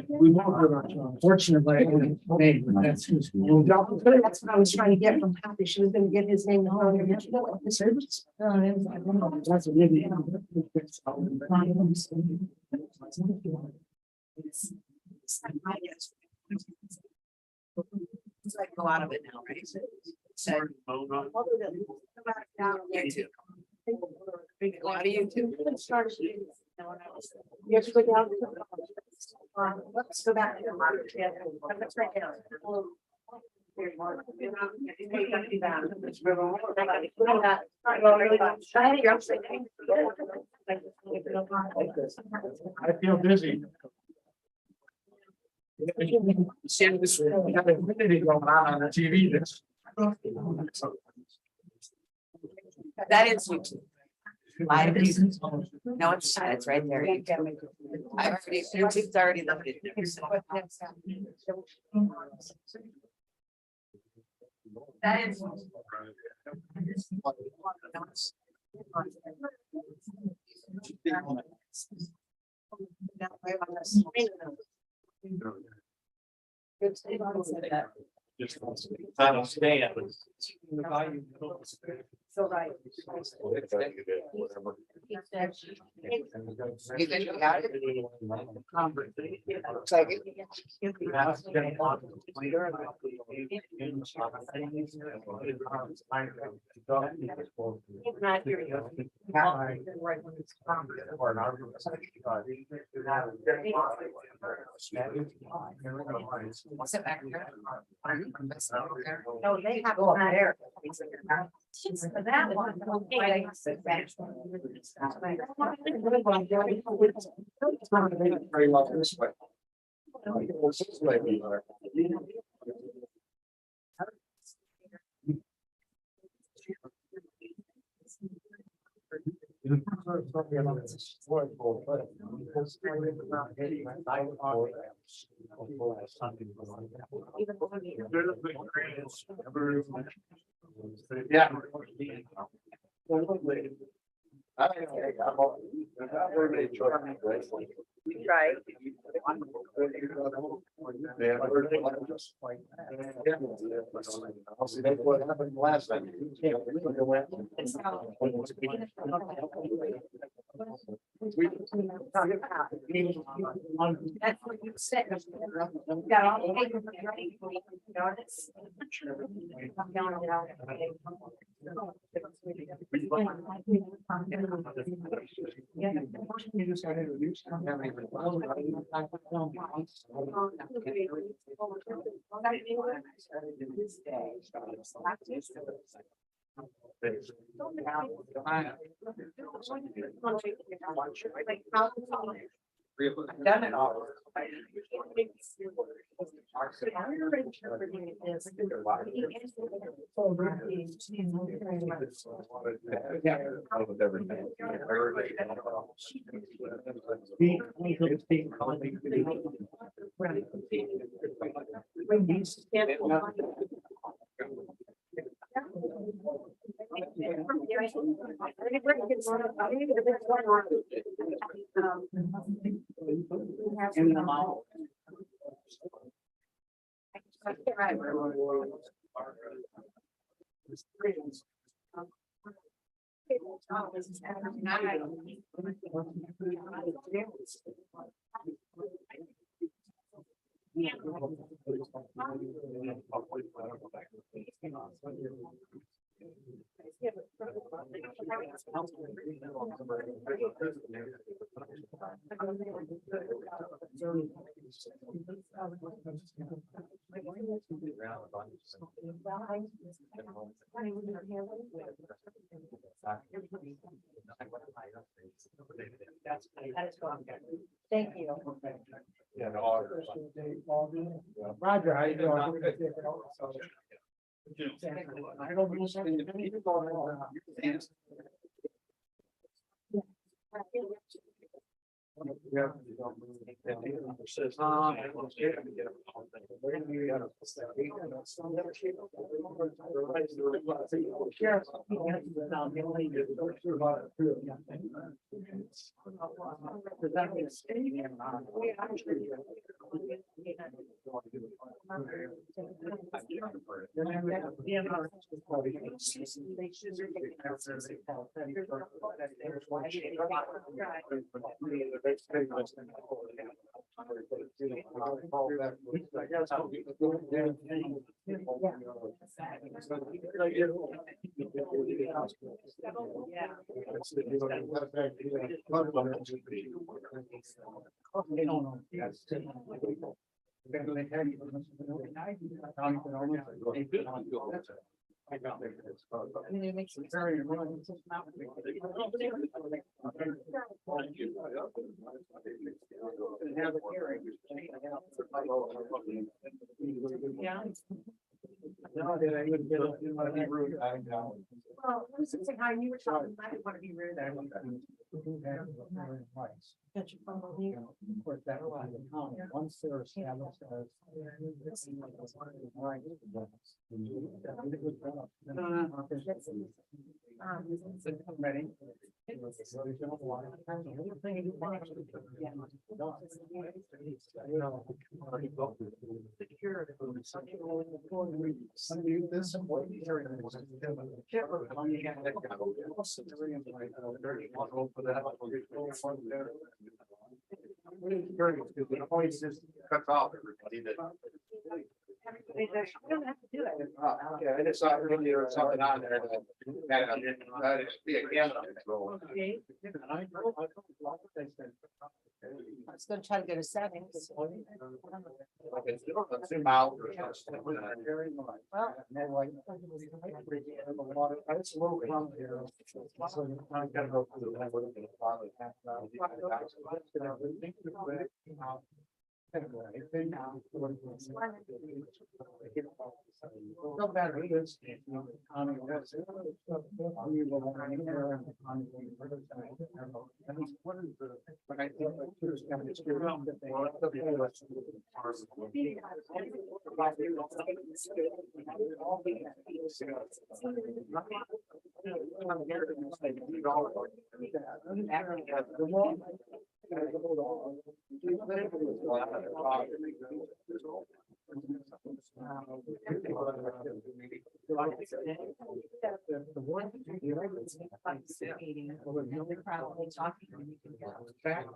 We won't, unfortunately, that's who's. That's what I was trying to get from Kathy. She was gonna get his name. Oh, you know what this is? That's a really. It's like go out of it now, right? So. YouTube. Go out of YouTube. You have to go down. Let's go back to the market. Yeah, that's right now. I feel dizzy. See this, we have a community going on the TV this. That is YouTube. Live is- No, it's not. It's right there. YouTube's already loaded. That is. I don't stand. So right. You think you got it? Looks like it. Sit back there. No, they have one there. For that one. Okay. Very well this way. Yeah. We tried. I'll see that's what happened last time. That's what you said. Got all the papers ready for you. Notice. I'm down I've done it all. Thank you. Yeah, Roger, how you doing? I don't It makes it very. Yeah. No, that I would get, you want to be rude, I know. Well, I was saying how you were talking, I didn't want to be rude. Got your phone on you. Of course, that was the county, once they're established as. Ready? The voice just cuts off everybody that. You don't have to do it. Yeah, and it's not really, or something on there that be a camera. Okay. I was gonna try to go to settings. Zoom out or something. It's a little complicated. I gotta go through the. No matter who it is. But I think like there's kind of this group that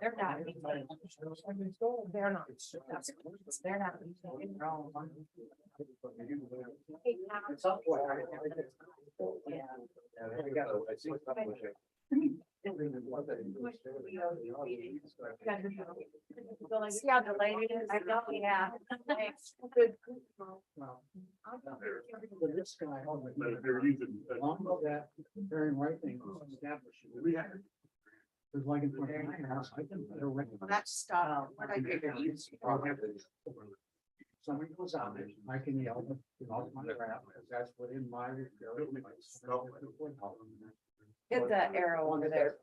They're not. They're not. They're not. See how delayed it is? I know, yeah. Good. This guy, they're using. That very right thing was established. Because like in front of my house, I can. That's stuff. What I do. Somebody goes out, I can yell them off my crap, because that's within my. Hit that arrow under there.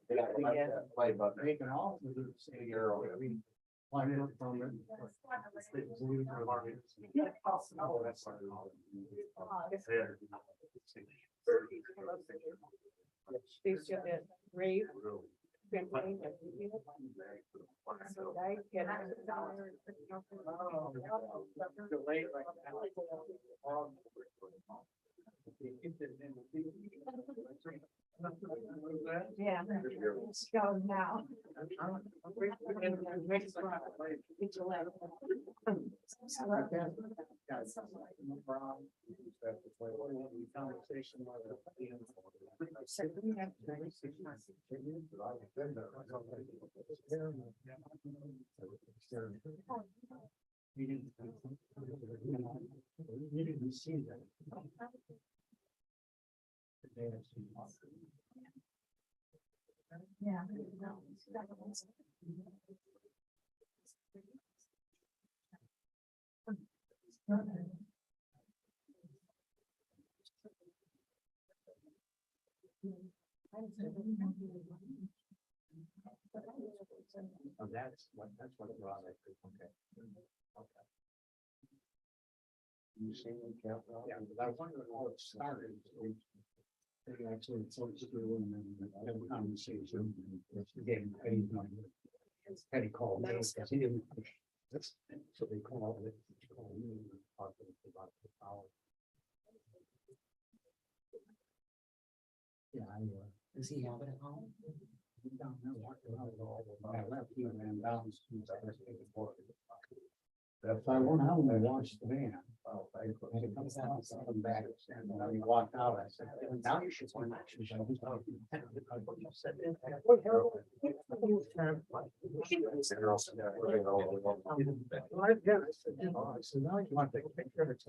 Play button. They can also do the same arrow. Find it from it. Oh, that's. These are the rave. Yeah, let's go now. You didn't see that. Yeah. Oh, that's what it was. Okay. You seen them count? Yeah, but I wonder how it started. They actually told school and then had a conversation. Getting paid money. Petty called me because he didn't. So they called it. Called me and talked about the power. Yeah, Does he have it at home? down there walking out with all of my left, he ran down the street. If I went out and I watched the van, I come down, come back, and when he walked out, I said, now you should. I said, now you want to take a picture of it.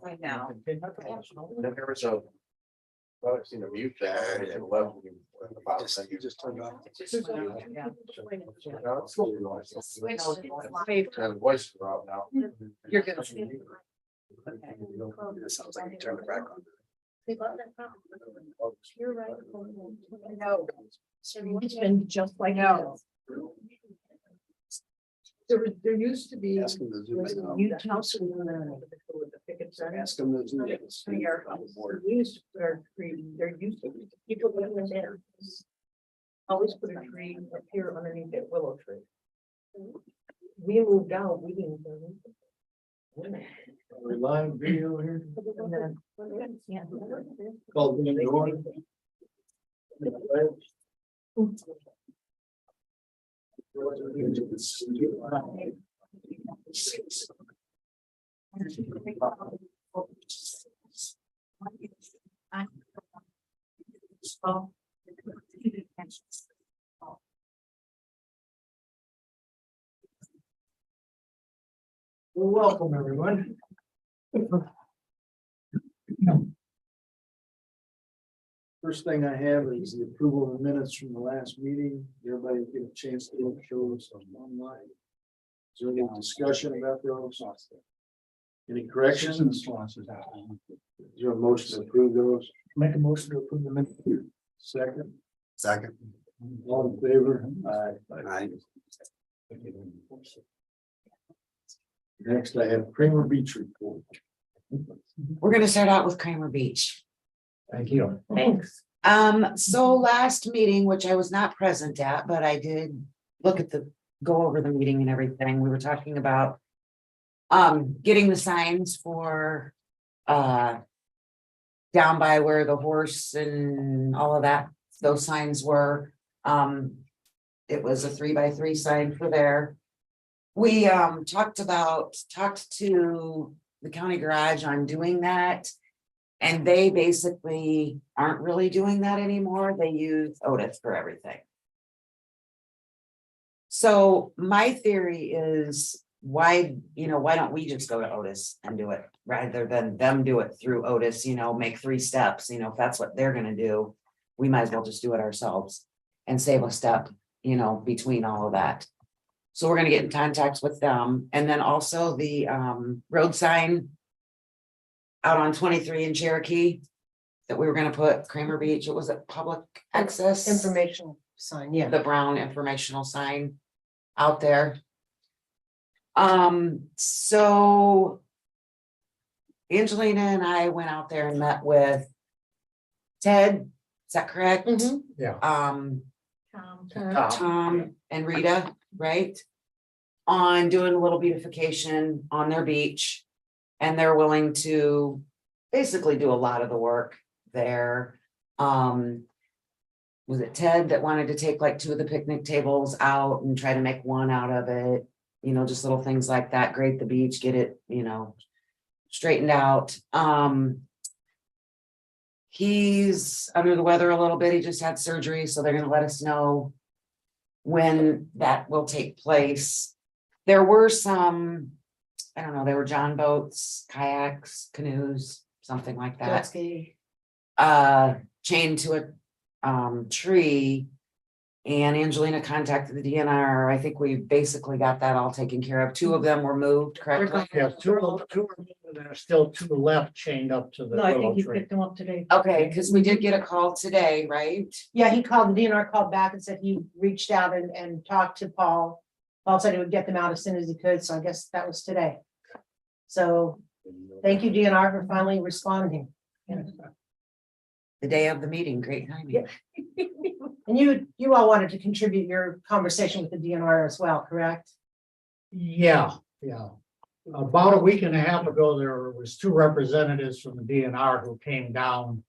Right now. There was a. Well, I've seen a mute there and left. You just turned off. And the voice are out now. You're good. It sounds like you turned it back on. You're right. No. It's been just like. No. There used to be. Ask them to zoom in. Youth council with the picket signs. Ask them to zoom in. We used to put our tree, there used to be people living in there. Always put a tree up here underneath that willow tree. We moved out, we didn't. Live video here. And then- Yeah. Called me in the morning. Well, welcome, everyone. First thing I have is the approval of the minutes from the last meeting. Everybody get a chance to look through those online. Is there any discussion about those? Any corrections? Is there a motion to approve those? Make a motion to approve the minutes. Second, Second. all in favor? Aye. Next, I have Kramer Beach report. We're gonna start out with Kramer Beach. Thank you. Thanks. So last meeting, which I was not present at, but I did look at go over the meeting and everything. We were talking about getting the signs for down by where the horse and all of that, those signs were. It was a 3x3 sign for there. We talked to the county garage on doing that. And they basically aren't really doing that anymore. They use Otis for everything. So my theory is why don't we just go to Otis and do it rather than them do it through Otis, make 3 steps, if that's what they're gonna do, we might as well just do it ourselves and save a step, between all of that. So we're gonna get in contact with them. And then also the road sign out on 23 in Cherokee that we were gonna put Kramer Beach. It was a public access. Information sign, yeah. The brown informational sign out there. So Angelina and I went out there and met with Ted, is that correct? Mhm. Yeah. Tom and Rita, right? On doing a little beautification on their beach. And they're willing to basically do a lot of the work there. Was it Ted that wanted to take like 2 of the picnic tables out and try to make one out of it? Just little things like that, grade the beach, get it, straightened out. He's under the weather a little bit. He just had surgery, so they're gonna let us know when that will take place. There were some, I don't know, they were John boats, kayaks, canoes, something like that. Chained to a tree. And Angelina contacted the DNR. I think we basically got that all taken care of. 2 of them were moved, correct? Yeah, two are moved, and there are still 2 left chained up to the No, I willow think he tree. picked them up today. Okay, because we did get a call today, right? Yeah, he called, the DNR called back and said he reached out and talked to Paul. Paul said he would get them out as soon as he could, so I guess that was today. So, thank you, DNR, for finally responding. The day of the meeting, great timing. Yeah. And you all wanted to contribute your conversation with the DNR as well, correct? Yeah, yeah. About a week and a half ago, there was 2 representatives from the DNR who came down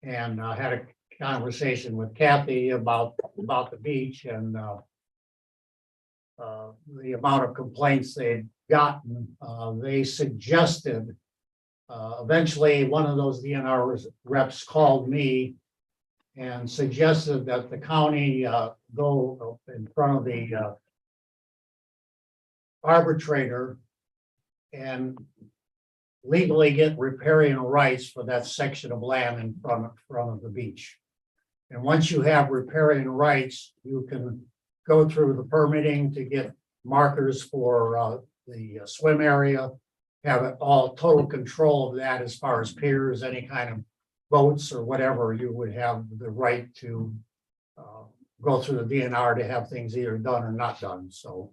and had a conversation with Kathy about the beach and the amount of complaints they'd gotten. They suggested, eventually, one of those DNR reps called me and suggested that the county go in front of the arbitrator and legally get riparian rights for that section of land in front of the beach. And once you have riparian rights, you can go through the permitting to get markers for the swim area, have it all total control of that as far as piers, any kind of boats or whatever, you would have the right to go through the DNR to have things either done or not done. So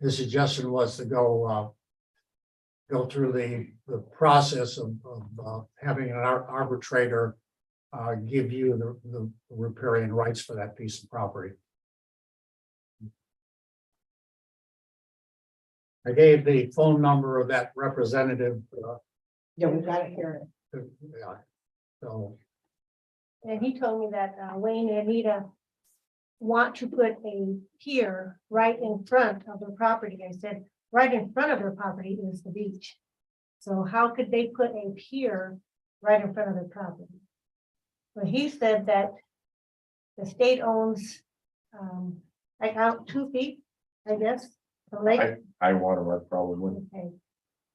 his suggestion was to go through the process of having an arbitrator give you the riparian rights for that piece of property. I gave the phone number of that representative. Yeah, we got it here. Yeah, so And he told me that Wayne and Anita want to put a pier right in front of their property. I said, right in front of their property is the beach. So how could they put a pier right in front of their property? But he said that the state owns like out 2 feet, I guess, the lake. I watermark probably wouldn't. Okay.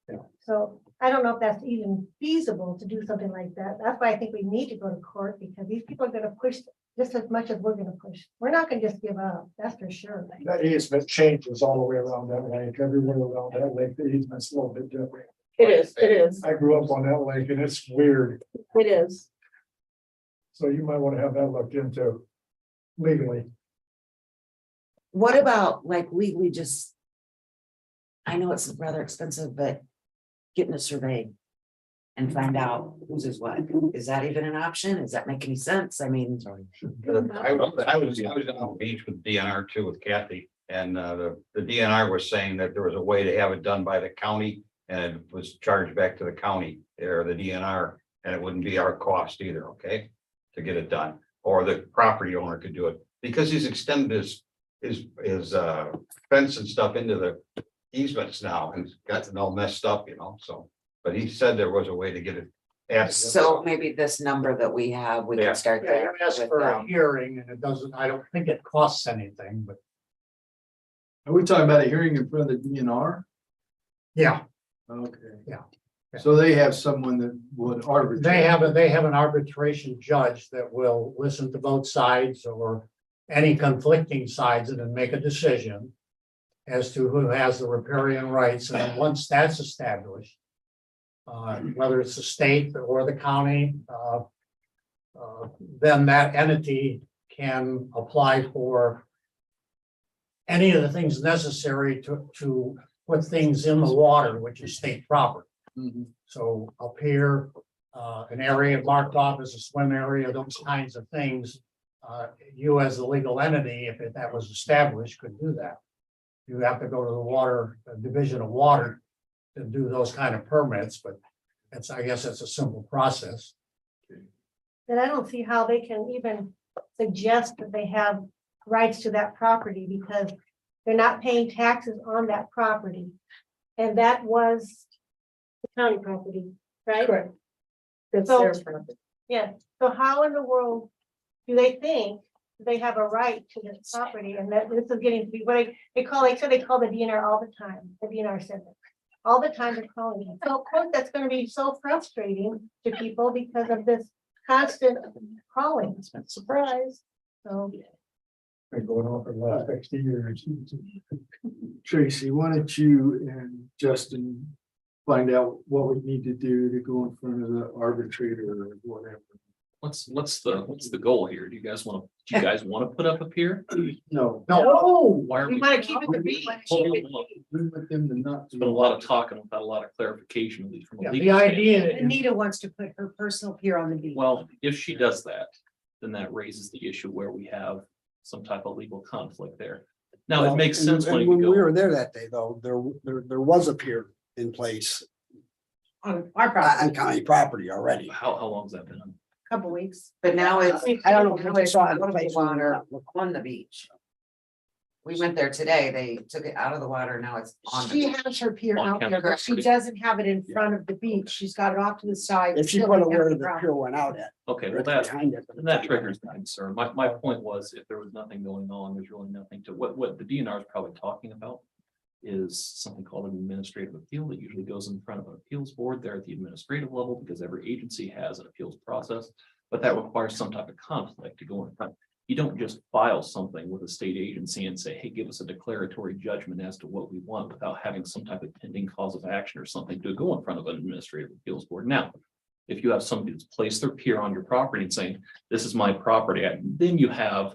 Yeah. So I don't know if that's even feasible to do something like that. That's why I think we need to go to court, because these people are gonna push just as much as we're gonna push. We're not gonna just give up, that's for sure. That easement changes all the way around that lake, everywhere around that lake, the easement's a little bit different. It is. I grew up on that lake and it's weird, It is. so you might want to have that looked into legally. What about like legally just? I know it's rather expensive, but getting a survey and find out whose is what. Is that even an option? Does that make any sense? I mean, I was on the beach with DNR too with Kathy, and the DNR was saying that there was a way to have it done by the county. And it was charged back to the county or the DNR, and it wouldn't be our cost either, okay? To get it done, or the property owner could do it, because he's extended his fence and stuff into the easements now, and it's gotten all messed up, you know, so. But he said there was a way to get it. so maybe this number that we have, we Yeah. can start yeah, there. you asked with, for a hearing and it doesn't, I don't think it costs anything, but Are we talking about a hearing in front of the DNR? yeah, Okay. Yeah. So they have someone that would arbitrate. they have an arbitration judge that will listen to both sides or any conflicting sides and then make a decision as to who has the riparian rights. And then once that's established, whether it's the state or the county, then that entity can apply for any of the things necessary to put things in the water, which is state property. Mhm. So up here, an area marked off as a swim area, those kinds of things. You as a legal entity, if that was established, could do that. You have to go to the water, Division of Water to do those kind of permits, but I guess it's a simple process. Then I don't see how they can even suggest that they have rights to that property, because they're not paying taxes on that property. And that was the county property, right? Correct. That's So- their property. Yeah, so how in the world do they think they have a right to this property, and that this is getting to be what they call the DNR all the time, the DNR said that. All the time they're calling it. So of course, that's gonna be so frustrating to people because of this constant calling. Surprise. So Been going on for the last 60 years. Tracy, why don't you and Justin find out what we need to do to go in front of the arbitrator or whatever. What's the goal here? Do you guys want to put up a pier? No. No, Why are we we? wanna keep it the beach. We want them to not. There's been a lot of talking without a lot of clarification, at least from a Yeah, legal the standpoint. idea is, Anita wants to put her personal pier on the beach. Well, if she does that, then that raises the issue where we have some type of legal conflict there. Now, it makes sense when you we go, were there that day, though, there was a pier in place On our on property, county property already. how long's that been? a couple weeks. But now it's, I don't know if now you it's saw it out in of the place. water on the beach. We went there today. They took it out of the water. Now it's on the She beach. has her pier On out county there, but she property. doesn't have it in front of the beach. She's got it off to the side. If you still put in it where county the property. pier went out at. Okay, well, right that, behind it. and that triggers my concern. My point was, if there was nothing going on, there's really nothing to, what the DNR is probably talking about is something called an administrative appeal that usually goes in front of an appeals board there at the administrative level, because every agency has an appeals process. But that requires some type of conflict to go in front. You don't just file something with a state agency and say, hey, give us a declaratory judgment as to what we want without having some type of pending cause of action or something to go in front of an administrative appeals board. Now, if you have somebody that's placed their pier on your property and saying, this is my property, then you have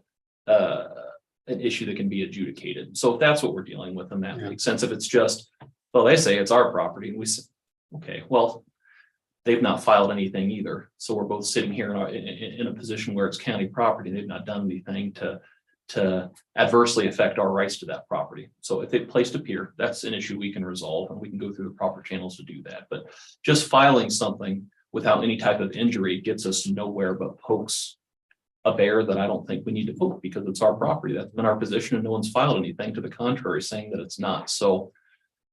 an issue that can be adjudicated. So if that's what we're dealing with, then that Yeah. makes sense. If it's just, well, they say it's our property and we say, okay, well, they've not filed anything either. So we're both sitting here in a position where it's county property. They've not done anything to adversely affect our rights to that property. So if they placed a pier, that's an issue we can resolve and we can go through the proper channels to do that. But just filing something without any type of injury gets us nowhere but pokes a bear that I don't think we need to poke because it's our property. That's been our position and no one's filed anything to the contrary saying that it's not. So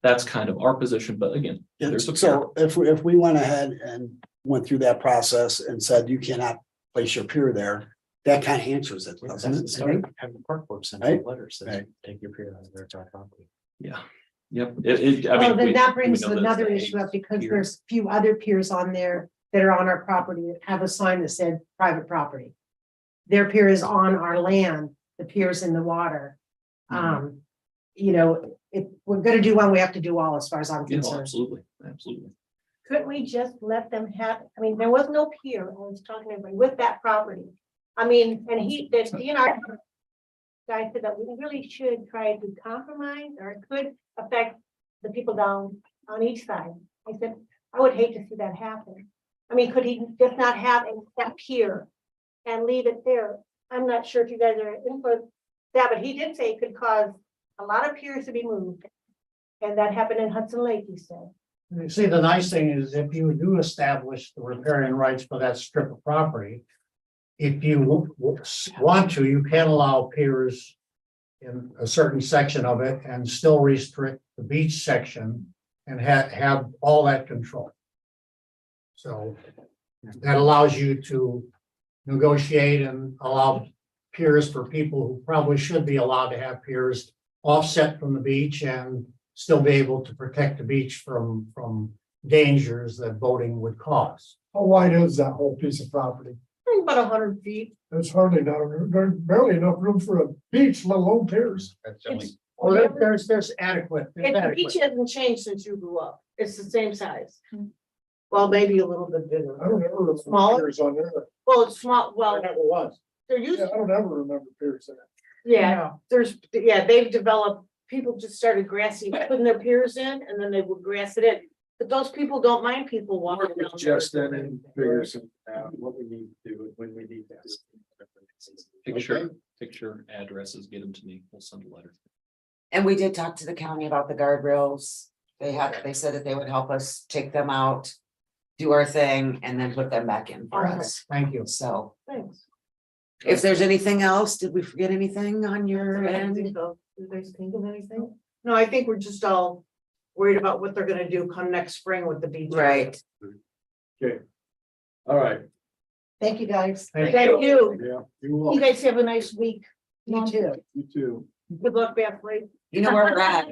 that's kind of our position. But again, there's a pier. So if we went ahead and went through that process and said you cannot place your pier there, that kind of answers it, doesn't it? Have the park board send Right? a letter says, Right. take your pier out of there, it's our property. Yeah. Yep. I Well, mean, then we that brings know that's another the issue up because pier. there's a few other piers on there that are on our property that have a sign that said private property. Their pier is on our land, the pier's in the water. You know, if we're gonna do one, we have to do all as far as I'm Yeah, concerned. absolutely, absolutely. Couldn't we just let them have, I mean, there was no pier, I was talking to everybody with that property. I mean, and the DNR guy said that we really should try to compromise, or it could affect the people down on each side. I said, I would hate to see that happen. I mean, could he just not have that pier and leave it there? I'm not sure if you guys are in for that, but he did say it could cause a lot of piers to be moved. And that happened in Hudson Lake, he said. you see, the nice thing is if you do establish the riparian rights for that strip of property, if you want to, you can allow piers in a certain section of it and still restrict the beach section and have all that control. So that allows you to negotiate and allow piers for people who probably should be allowed to have piers offset from the beach and still be able to protect the beach from dangers that boating would cause. How wide is that whole piece of property? About 100 feet. There's hardly there's barely enough room for a beach, let alone piers. That's the only, It's- Well, there's adequate. there's And the adequate. beach hasn't changed since you grew up. It's the same size. Well, maybe a little bit bigger. I don't ever remember Smaller? piers on there. Well, it's small, I well, never was. there used, Yeah, I don't ever remember piers there. yeah, they've developed, people just started grassy, putting their piers in and then they would grass it in. But those people don't mind people walking down. there. Just then and figure something out, what we need to do, when we need to. Picture addresses, get them to me. We'll send a letter. And we did talk to the county about the guardrails. They said that they would help us take them out, do our thing, and then put them back in for us. Thank you. So Thanks. if there's anything else, did we forget anything on your I don't end? think so. Did you guys think of anything? No, I think we're just all worried about what they're gonna do come next spring with the beach. Right. All right. Thank you, guys. Thank Thank you. Yeah, you You will, guys have a nice week. You too. you too. Good luck, Beth. You know where we're at.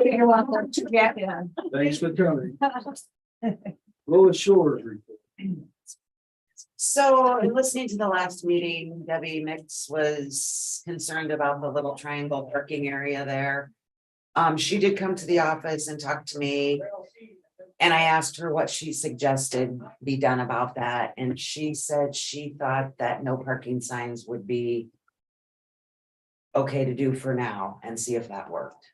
You're welcome. Yeah. Thanks for coming. Lois Shores report. So in listening to the last meeting, Debbie Mix was concerned about the little triangle parking area there. She did come to the office and talk to me. And I asked her what she suggested be done about that, and she said she thought that no parking signs would be okay to do for now and see if that worked.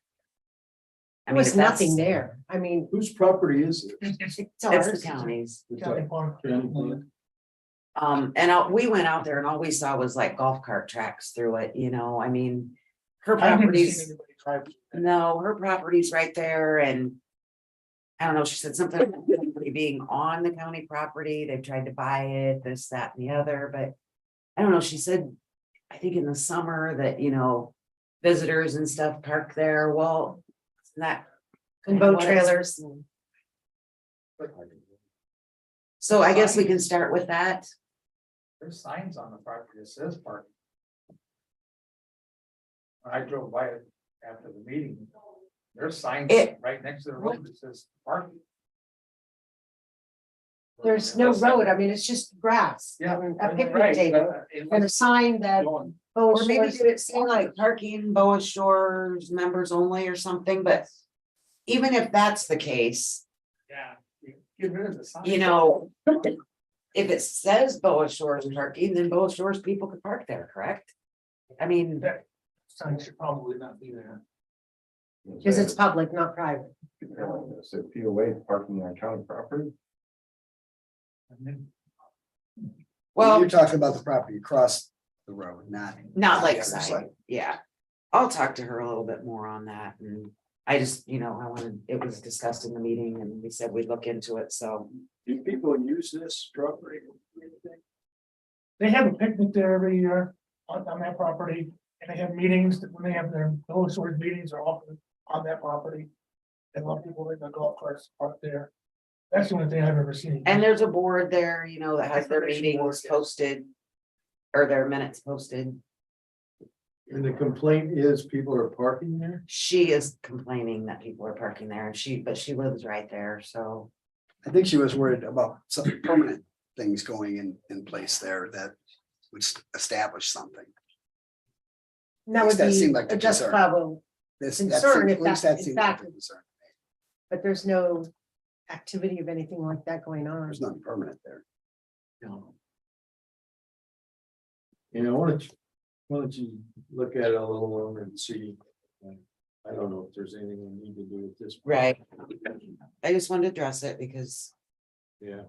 I There mean, was if that's- nothing there. I mean, Whose property is it? it's It's ours. the county's. County Park. We went out there and all we saw was like golf cart tracks through it, you know, I mean. Her I've never seen property's, anybody drive. no, her property's right there and. I don't know, she said something about somebody being on the county property, they tried to buy it, this, that, and the other, but. I don't know, she said, I think in the summer that, you know, visitors and stuff park there, well, isn't that. And kinda boat what it's- trailers. So I guess we can start with that. There's signs on the property that says parking. I drove by it after the meeting. There's signs It- right next to the road that says parking. There's no road. I mean, it's just grass. Yeah. and A picnic Right, table but it and a was sign that. going- Bow Or maybe Shores- did it seem like parking Boa Shores members only or something, but even if that's the case, Yeah. Get rid of the sign. you know. If it says Boa Shores parking, then Boa Shores people could park there, correct? I mean, That sign should probably not be there. Because it's public, not private. So POA parking on county property? well, You're talking about the property across the road, not. not the other Lakeside, yeah. I'll talk to her a little bit more on that and I just, you know, I wanted, it was discussed in the meeting and we said we'd look into it, so. Do people use this property? They have a picnic there every year on that property, and they have meetings, that when they have their those sort of meetings are often on that property. And a lot of people in the golf carts park there. That's the only thing I've ever seen. And there's a board there, you know, that has their Information board, meetings yeah. posted. Or their minutes posted. And the complaint is people are parking there? She is complaining that people are parking there and but she lives right there, so. I think she was worried about some permanent things going in place there that would establish something. And that would That be seemed like a the concern. justifiable, This, Concern if at least that- that in seemed like fact- a concern. but there's no activity of anything like that going on. There's nothing permanent there. No. You know, why don't you look at it a little longer and see? I don't know if there's anything we need to do with this. Right. I just wanted to address it because Yeah.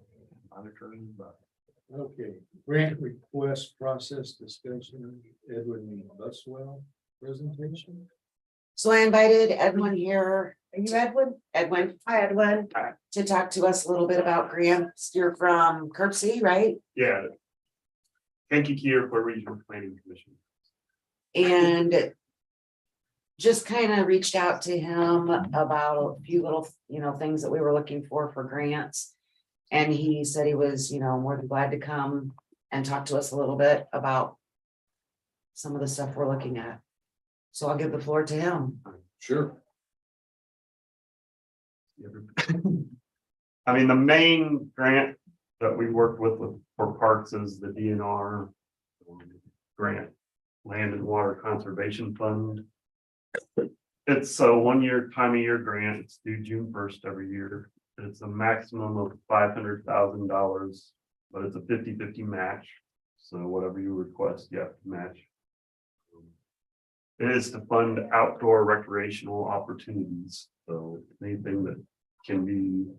Okay, grant request process discussion, Edwin Buswell presentation. so I invited Edwin here, Are you Edwin? Edwin, Hi, Edwin. to talk to us a little bit about grants. You're from Kirksey, right? Yeah. Kankakee Airport Regional Planning Commission. And just kind of reached out to him about a few little, you know, things that we were looking for grants. And he said he was, you know, more than glad to come and talk to us a little bit about some of the stuff we're looking at. So I'll give the floor to him. Sure. I mean, the main grant that we worked with for parks is the DNR grant, Land and Water Conservation Fund. It's a 1-year time of year grant. It's due June 1st every year. It's a maximum of $500,000, but it's a 50-50 match. So whatever you request, you have to match. It is to fund outdoor recreational opportunities, so anything that can be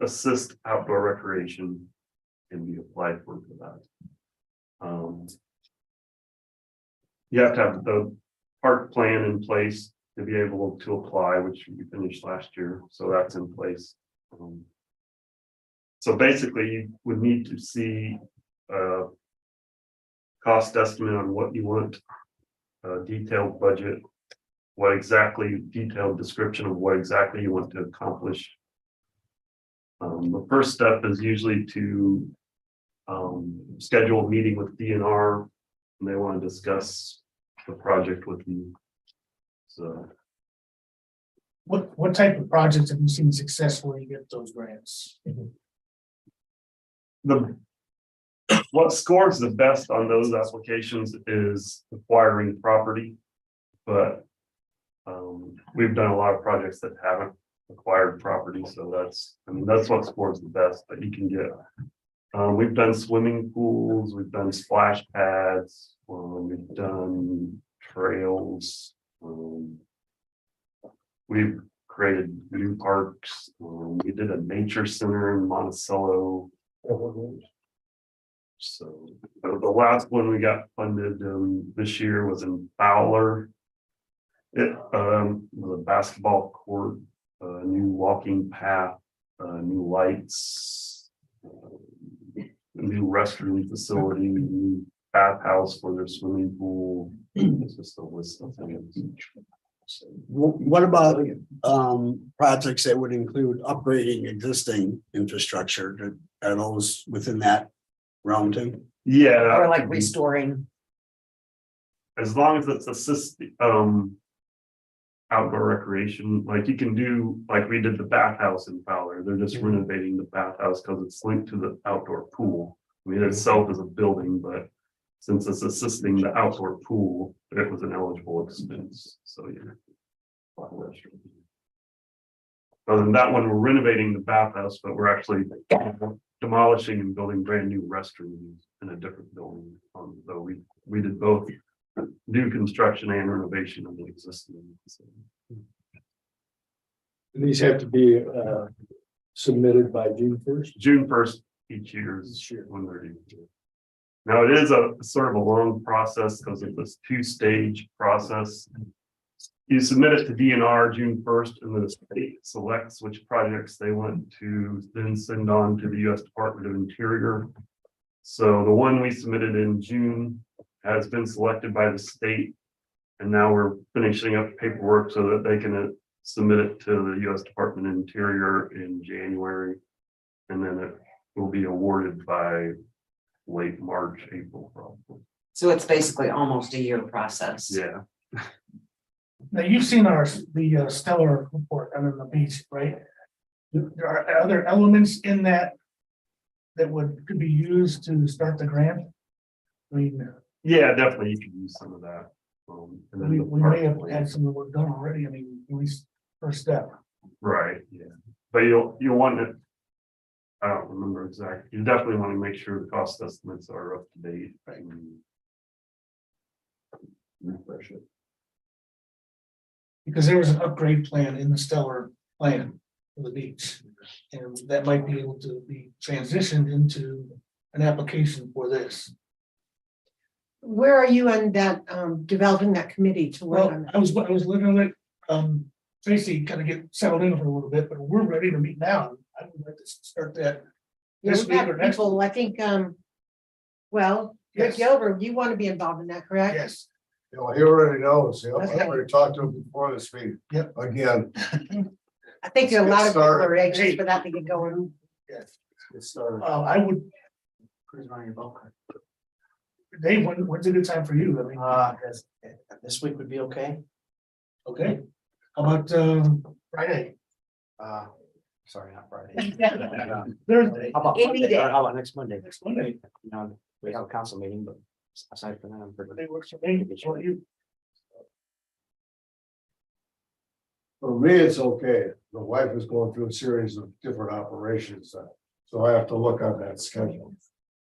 assist outdoor recreation can be applied for that. You have to have the park plan in place to be able to apply, which we finished last year, so that's in place. So basically, you would need to see a cost estimate on what you want, a detailed budget, detailed description of what exactly you want to accomplish. The first step is usually to schedule a meeting with DNR, and they want to discuss the project with you. So What type of projects have you seen successfully get those grants? what scores the best on those applications is acquiring property. But we've done a lot of projects that haven't acquired property, so that's what scores the best that you can get. We've done swimming pools, we've done splash pads, we've done trails. We've created new parks. We did a nature center in Monticello. So the last one we got funded this year was in Fowler. It was a basketball court, a new walking path, new lights, a new restroom facility, new bathhouse for their swimming pool. It's just a list of things. What about projects that would include upgrading existing infrastructure? Are those within that realm too? Yeah. Or like restoring. As long as it's outdoor recreation, like you can do, like we did the bathhouse in Fowler, they're just renovating the bathhouse because it's linked to the outdoor pool. I mean, itself is a building, but since it's assisting the outdoor pool, it was an eligible expense, so yeah. Other than that one, we're renovating the bathhouse, but we're actually demolishing and building brand new restrooms in a different building. So we did both new construction and renovation of the existing facility. These have to be submitted by June 1st. June 1st each year is when they're due. Now, it is a sort of a long process because of this two-stage process. You submit it to DNR June 1st, and then the state selects which projects they want to then send on to the U.S. Department of Interior. So the one we submitted in June has been selected by the state, and now we're finishing up paperwork so that they can submit it to the U.S. Department of Interior in January, and then it will be awarded by late March, April, probably. So it's basically almost a year process. Yeah. Now, you've seen the stellar report on the beach, right? There are other elements in that could be used to start the grant. I mean, Yeah, definitely you can use some of that. And then we the may have park had some of the work done already. I mean, at least first step. Right, yeah, but you'll want it. I don't remember exactly. You definitely want to make sure the cost estimates are up to date. And refresh it. Because there was an upgrade plan in the stellar plan for the beach. And that might be able to be transitioned into an application for this. Where are you on that, developing that committee to work Well, on that? I was literally, Tracy kind of get settled in for a little bit, but we're ready to meet now. I would like to start that. Yeah, This we week have or next people, week. I think, well, Rick Yes. Gilbert, you want to be involved in that, correct? Yes, You know, he already knows, I Okay. already talked to him before this meeting. Yep. Again. I think a Let's lot get of people are started. anxious for that to get going. yes. It started. I would, Cruise on your boat. Dave, when's a good time for you? I mean, This week would be okay. okay. How about, Friday? Sorry, not Friday. Thursday? How about Any Monday? day. Or how about next Monday? Next Monday? You know, we have a council meeting, but aside from that, I'm pretty. Monday works for me. How about you? For me, it's okay. The wife is going through a series of different operations, so I have to look on that schedule.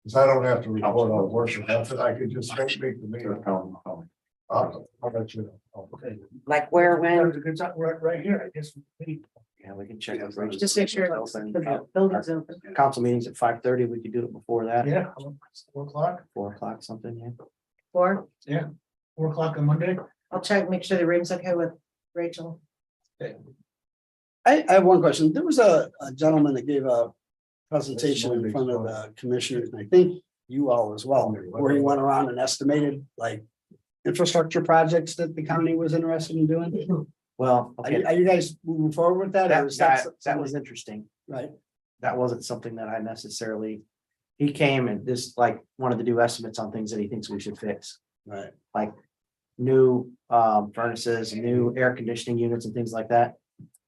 Because I don't have to report on worship, after I could just make the meeting. I'll let you know. Okay. Like where, when? There's a good time right here, I guess. Yeah, we can check. Just make sure the building's open. Council meetings at 5:30. We could do it before that. Yeah, 4:00, 4 o'clock, something, yeah. 4, 4:00 on Monday. I'll check, make sure the room's okay with Rachel. I have one question. There was a gentleman that gave a presentation in front of the commissioners, and I think you all as well, where he went around and estimated like infrastructure projects that the county was interested in doing. Well, Are okay, you guys moving forward with that? or is that was interesting. right. That wasn't something that I necessarily. He came and just like wanted to do estimates on things that he thinks we should fix. Right. Like new furnaces, new air conditioning units and things like that.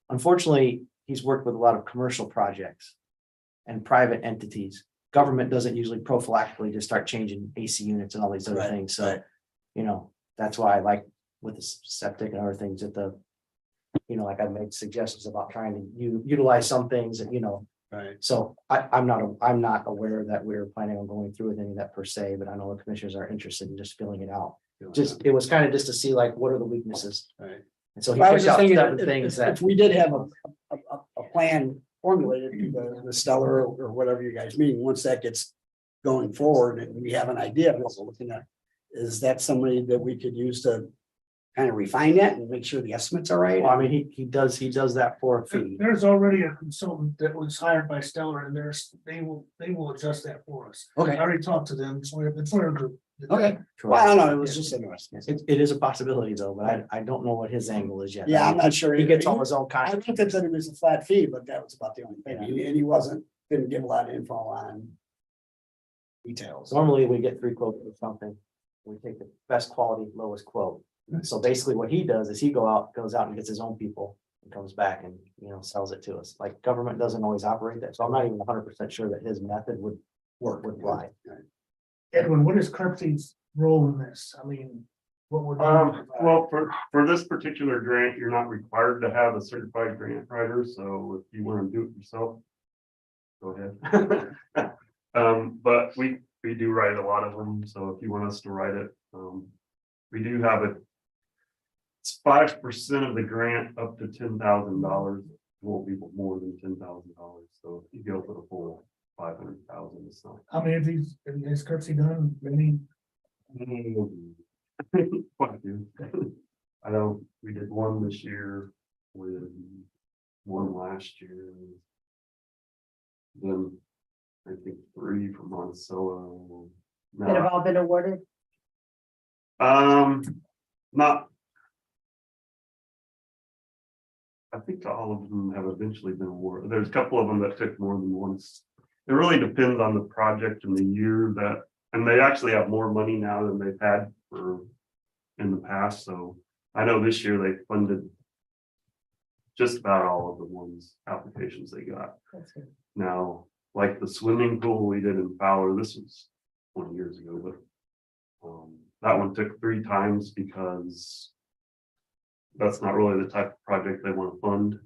Unfortunately, he's worked with a lot of commercial projects and private entities government doesn't usually prophylactically just start changing AC units and all these other Right, things, so. right. You know, that's why I like with the septic and other things that the. You know, like I made suggestions about trying to utilize some things and, you know, Right. so I'm not aware that we're planning on going through with any of that per se, but I know the commissioners are interested in just filling it out. Just, it was kind of just to see like, what are the weaknesses? Right. And so he Well, I was picked just out thinking, 7 if- things if that, we did have a plan formulated through the Stellar or whatever you guys mean, once that gets going forward and we have an idea of what we're looking at, is that somebody that we could use to kind of refine that and make sure the estimates are right? well, I mean, he does that for a fee. There's already a consultant that was hired by Stellar and they will adjust that for us. I Okay, already talked to them, it's one of the. okay. Well, I don't know, it was just interesting. It is a possibility though, but I don't know what his angle is yet. Yeah, I'm not sure. He gets all his own I contract. think that said it was a flat fee, but that was about the only thing. And he didn't give a lot of info on details. Normally, we get 3 quotes for something. We take the best quality, lowest quote. So basically what he does is he goes out and gets his own people and comes back and, you know, sells it to us. Like government doesn't always operate that. So I'm not even 100% sure that his method would fly. Edwin, what is Kirksey's role in this? I mean, what would? Well, for this particular grant, you're not required to have a certified grant writer, so if you want to do it yourself. Go ahead. But we do write a lot of them, so if you want us to write it, we do have it. It's 5% of the grant up to $10,000, won't be more than $10,000, so if you go for the full 500,000, it's not. How many of these has Kirksey done? Many? Quite a few. I know we did one this year with one last year. Then I think 3 from Monticello. That have all been awarded? Not. I think all of them have eventually been awarded. There's a couple of them that took more than once. It really depends on the project and the year that, and they actually have more money now than they've had for in the past. So I know this year they funded just about all of the ones applications they got. Now, like the swimming pool we did in Fowler, this was 20 years ago, but that one took 3 times because that's not really the type of project they want to fund.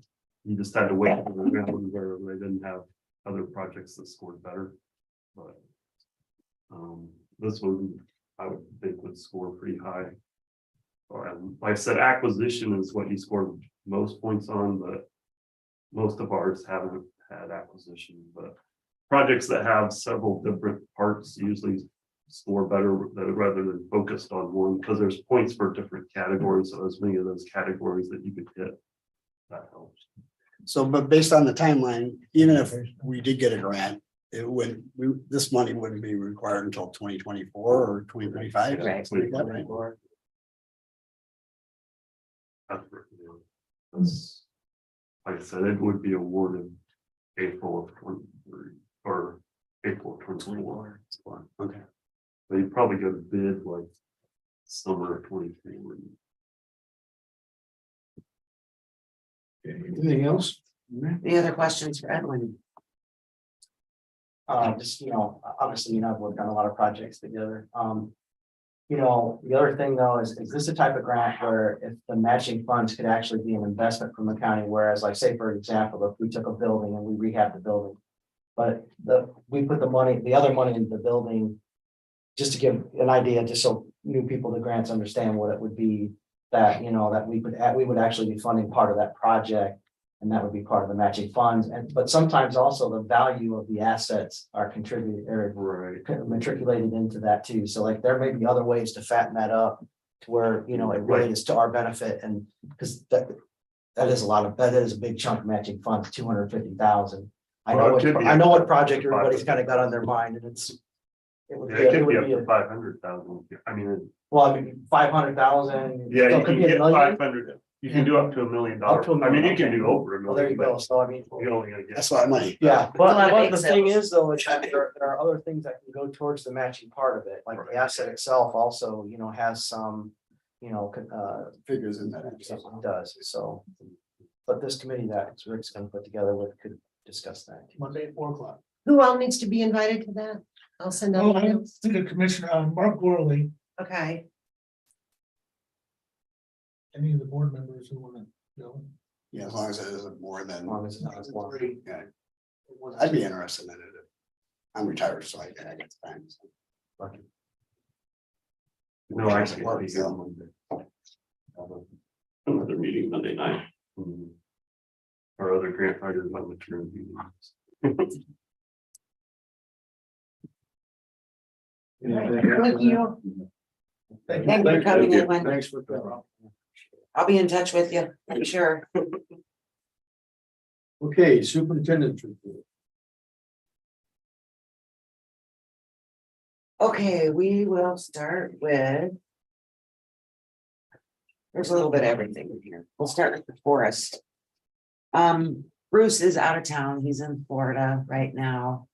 You just had to wait for the round where they didn't have other projects that scored better. But this one I would think would score pretty high. Or like I said, acquisition is what you score most points on, but most of ours haven't had acquisition. But projects that have several different parts usually score better rather than focused on one, because there's points for different categories. So as many of those categories that you could hit, that helps. So, but based on the timeline, even if we did get a grant, this money wouldn't be required until 2024 or 2025. Right. That's, like I said, it would be awarded April of 23 or April of 2024. Okay. So you'd probably go to bid like summer of 24. Anything else? Any other questions for Edwin? Just, you know, obviously, you know, I've worked on a lot of projects together. You know, the other thing though is this a type of grant where if the matching funds could actually be an investment from the county, whereas like say, for example, if we took a building and we rehab the building. But we put the other money into the building. Just to give an idea, just so new people to grants understand what it would be that, you know, that we would actually be funding part of that project. And that would be part of the matching funds. But sometimes also the value of the assets are contributed or matriculated into that too. So like there may be other ways to fatten that up to where, you know, it really is to our benefit. And because that is a big chunk of matching funds, 250,000. I know what project everybody's kind of got on their mind, and it would be up be to 500,000. I mean, 500,000. yeah, so you it could can be a get million. 500. You can do up to $1 million. Up to $1 I mean, million. you can do over $1 Well, there you million, go. but So I mean, you're only gonna get. That's a lot of money. yeah, a lot of but the big thing sales. is though, is that there are other things that can go towards the matching part of it, like the asset itself also, you know, has some, you know, Figures in that. it does, so. But this committee that Rick's gonna put together with could discuss that. Monday at 4 o'clock. Who all needs to be invited to that? I'll send out. Oh, I emails. think a commissioner, Mark Gorley, Okay, any of the board members who want to go. Yeah, as long as it isn't more than. As long as it's not a quorum. Yeah. I'd be interested in it. I'm retired, so I get time. so. No, I can't be here Monday. Another meeting Monday night. Our other grant writers might maternity meetings. Thank you. thank you for coming in, Wendy. Thanks for coming. I'll be in touch with you, I'm sure. Okay, superintendent's report. Okay, we will start with. There's a little bit of everything in here. We'll start with the forest. Bruce is out of town. He's in Florida right now.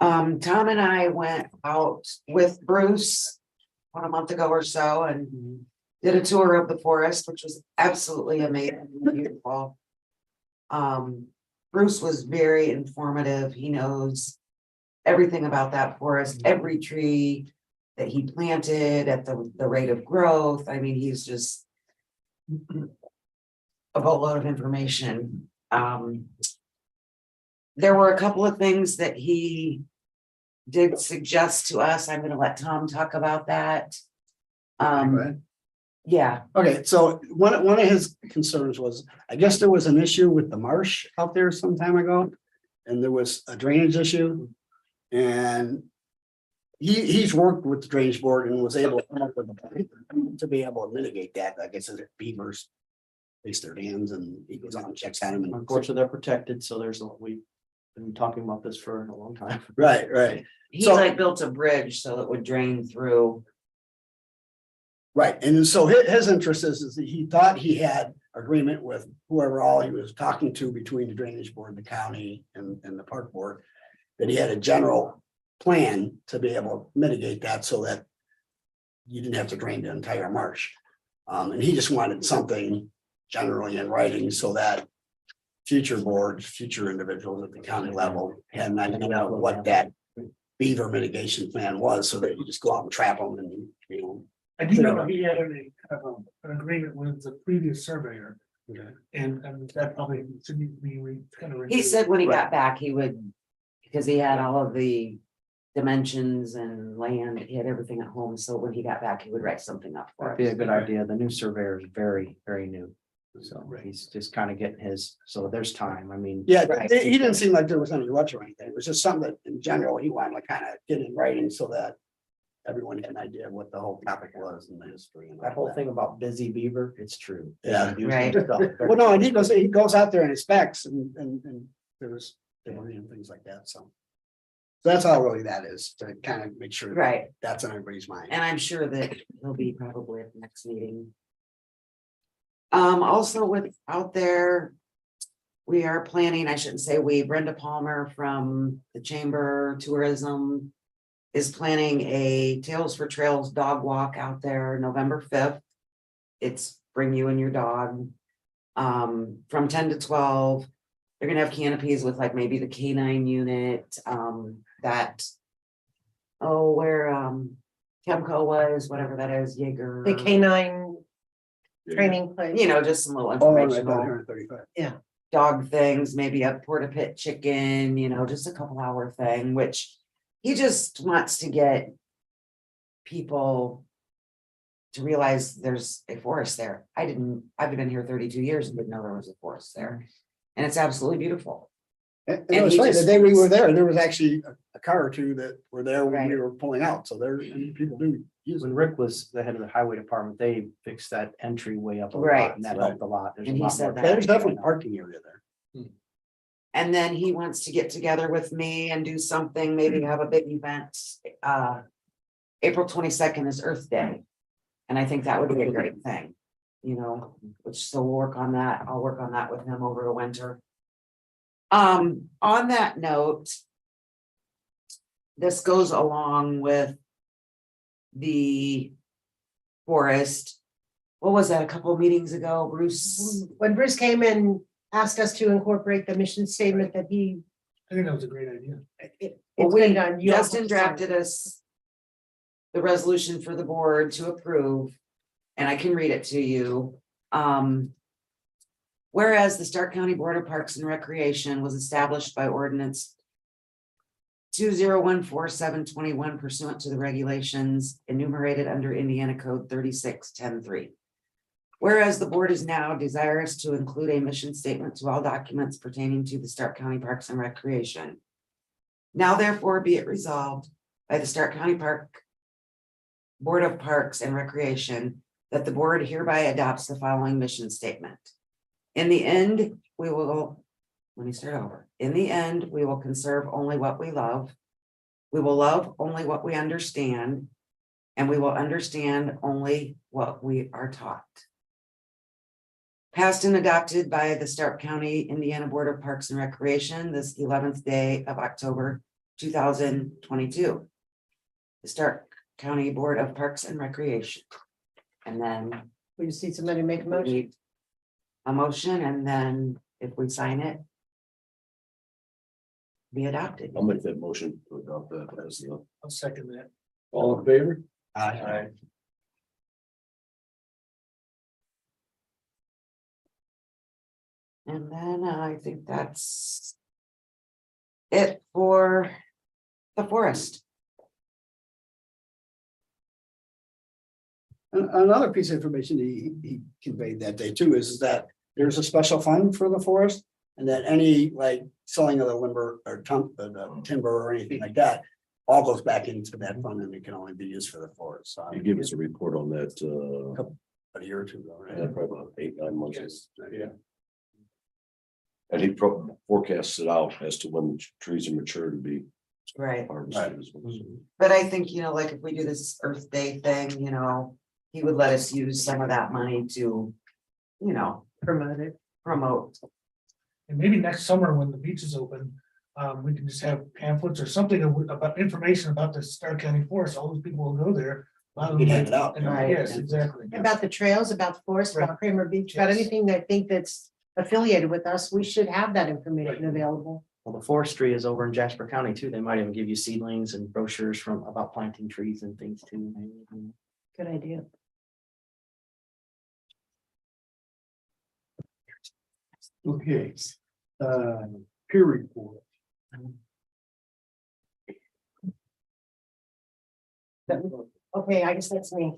Tom and I went out with Bruce about a month ago or so and did a tour of the forest, which was absolutely amazing, and beautiful. Bruce was very informative. He knows everything about that forest, every tree that he planted at the rate of growth. I mean, he's just a boatload of information. There were a couple of things that he did suggest to us. I'm gonna let Tom talk about that. Yeah, Okay, so one of his concerns was, I guess there was an issue with the marsh out there some time ago. And there was a drainage issue. And he's worked with the drainage board and was able to come up with a plan to be able to mitigate that. I guess the beavers face their dams and he goes out and checks on them. And Unfortunately, they're protected, so we've been talking about this for a long time. Right. he So- like built a bridge so it would drain through. Right, and so his interest is that he thought he had agreement with whoever all he was talking to between the drainage board, the county and the park board. That he had a general plan to be able to mitigate that so that you didn't have to drain the entire marsh. And he just wanted something generally in writing so that future boards, future individuals at the county level had an idea of what that beaver mitigation plan was, so that you just go out and trap them and, you know. I do know he had an agreement with the previous surveyor. And that probably should need to be kind of. He said when he got back, he would, because he had all of the dimensions and land, he had everything at home, so when he got back, he would write something up for That'd be a us. good idea. The new surveyor is very, very new. So he's just kind of getting his, so there's time. I mean. Yeah, Right. he didn't seem like there was any rush or anything. It was just something that in general, he wanted to kind of get in writing so that everyone had an idea of what the whole topic was and the history. And That whole thing about busy beaver, it's true. Yeah. Right. Well, no, and he goes out there and inspects and there was debris and things like that, so. So that's all really that is, to kind of make sure. that Right, That's on everybody's mind. and I'm sure that he'll be probably at the next meeting. Also with out there. We are planning, I shouldn't say we, Brenda Palmer from the Chamber of Tourism. Is planning a Tales for Trails dog walk out there November 5th. It's bring you and your dog. From 10 to 12. They're gonna have canopies with like maybe the canine unit, that. Oh, where Kemco was, whatever that is, Jaeger. The canine training place. You know, just some little Oh, right down informational here in 35. dog things, maybe a porta pit chicken, you know, just a couple hour thing, which he just wants to get people to realize there's a forest there. I've been here 32 years and didn't know there was a forest there. And it's absolutely beautiful. And And it was he funny, the just day we wants- were there, there was actually a car or two that were there when we Right. were pulling out, so there, and people do use When it. Rick was the head of the highway department, they fixed that entryway up a Right. lot, and that helped a lot. There's a And he lot said more that. There's definitely going on. parking area there. And then he wants to get together with me and do something, maybe have a big event. April 22nd is Earth Day. And I think that would be a great thing, you know, which so we'll work on that. I'll work on that with him over the winter. On that note. This goes along with the forest. What was that, a couple of meetings ago, Bruce? When Bruce came and asked us to incorporate the mission statement that he I think that was a great idea. Well, It's been we, done. You have Justin to sign drafted us the resolution for the board to approve, and I can read it to you. Whereas the Stark County Board of Parks and Recreation was established by ordinance 2014-721 pursuant to the regulations enumerated under Indiana Code 36-10-3. Whereas the board is now desirous to include a mission statement to all documents pertaining to the Stark County Parks and Recreation. Now therefore be it resolved by the Stark County Board of Parks and Recreation that the board hereby adopts the following mission statement. In the end, we will, let me start over. In the end, we will conserve only what we love. We will love only what we understand, and we will understand only what we are taught. Passed and adopted by the Stark County, Indiana Board of Parks and Recreation this 11th day of October 2022. The Stark County Board of Parks and Recreation. And then We just need somebody to make a we motion. need a motion, and then if we sign it, be adopted. I'll make that motion to adopt that as the, I'll second that. all in favor? Aye. And then I think that's it for the forest. Another piece of information he conveyed that day too is that there's a special fund for the forest. And that any like selling of the timber or timber or anything like that, all goes back into that fund and it can only be used for the forest. So You give us a report on that, a year or two ago, right? probably about 8-9 months. Yes, yeah. And he forecasts it out as to when the trees are mature to be Right. harvested as well. But I think, like if we do this Earth Day thing, he would let us use some of that money to, Promote it. promote. And maybe next summer when the beach is open, we can just have pamphlets or something about information about the Stark County Forest. All those people will go there. A lot of them You can hand it out. and- Right. Yes, exactly. About the trails, about the forest, about Kramer Beach, about anything that I think that's affiliated with us, we should have that information available. Well, the forestry is over in Jasper County too. They might even give you seedlings and brochures about planting trees and things too. maybe. Good idea. Okay, peer report. Okay, I guess that's me.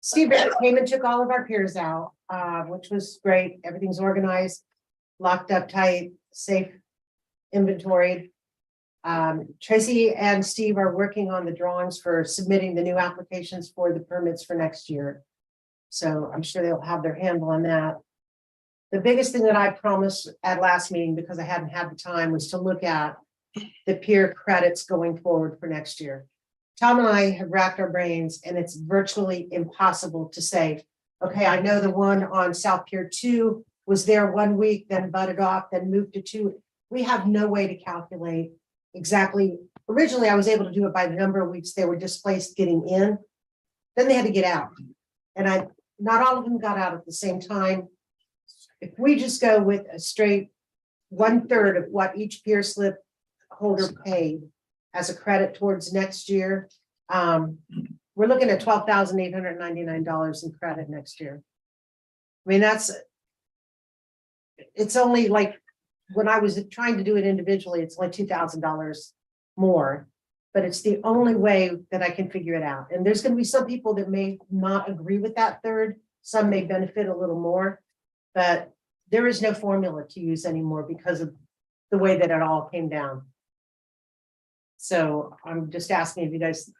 Steve came and took all of our peers out, which was great. Everything's organized, locked up tight, safe, inventoried. Tracy and Steve are working on the drawings for submitting the new applications for the permits for next year. So I'm sure they'll have their handle on that. The biggest thing that I promised at last meeting, because I hadn't had the time, was to look at the peer credits going forward for next year. Tom and I have racked our brains and it's virtually impossible to say, okay, I know the one on South Pier 2 was there 1 week, then budded off, then moved to 2. We have no way to calculate exactly. Originally, I was able to do it by the number of weeks they were displaced getting in. Then they had to get out. And not all of them got out at the same time. If we just go with a straight 1/3 of what each peer slip holder paid as a credit towards next year, we're looking at $12,899 in credit next year. I mean, it's only like, when I was trying to do it individually, it's only $2,000 more, but it's the only way that I can figure it out. And there's going to be some people that may not agree with that third. Some may benefit a little more, but there is no formula to use anymore because of the way that it all came down. So I'm just asking if you guys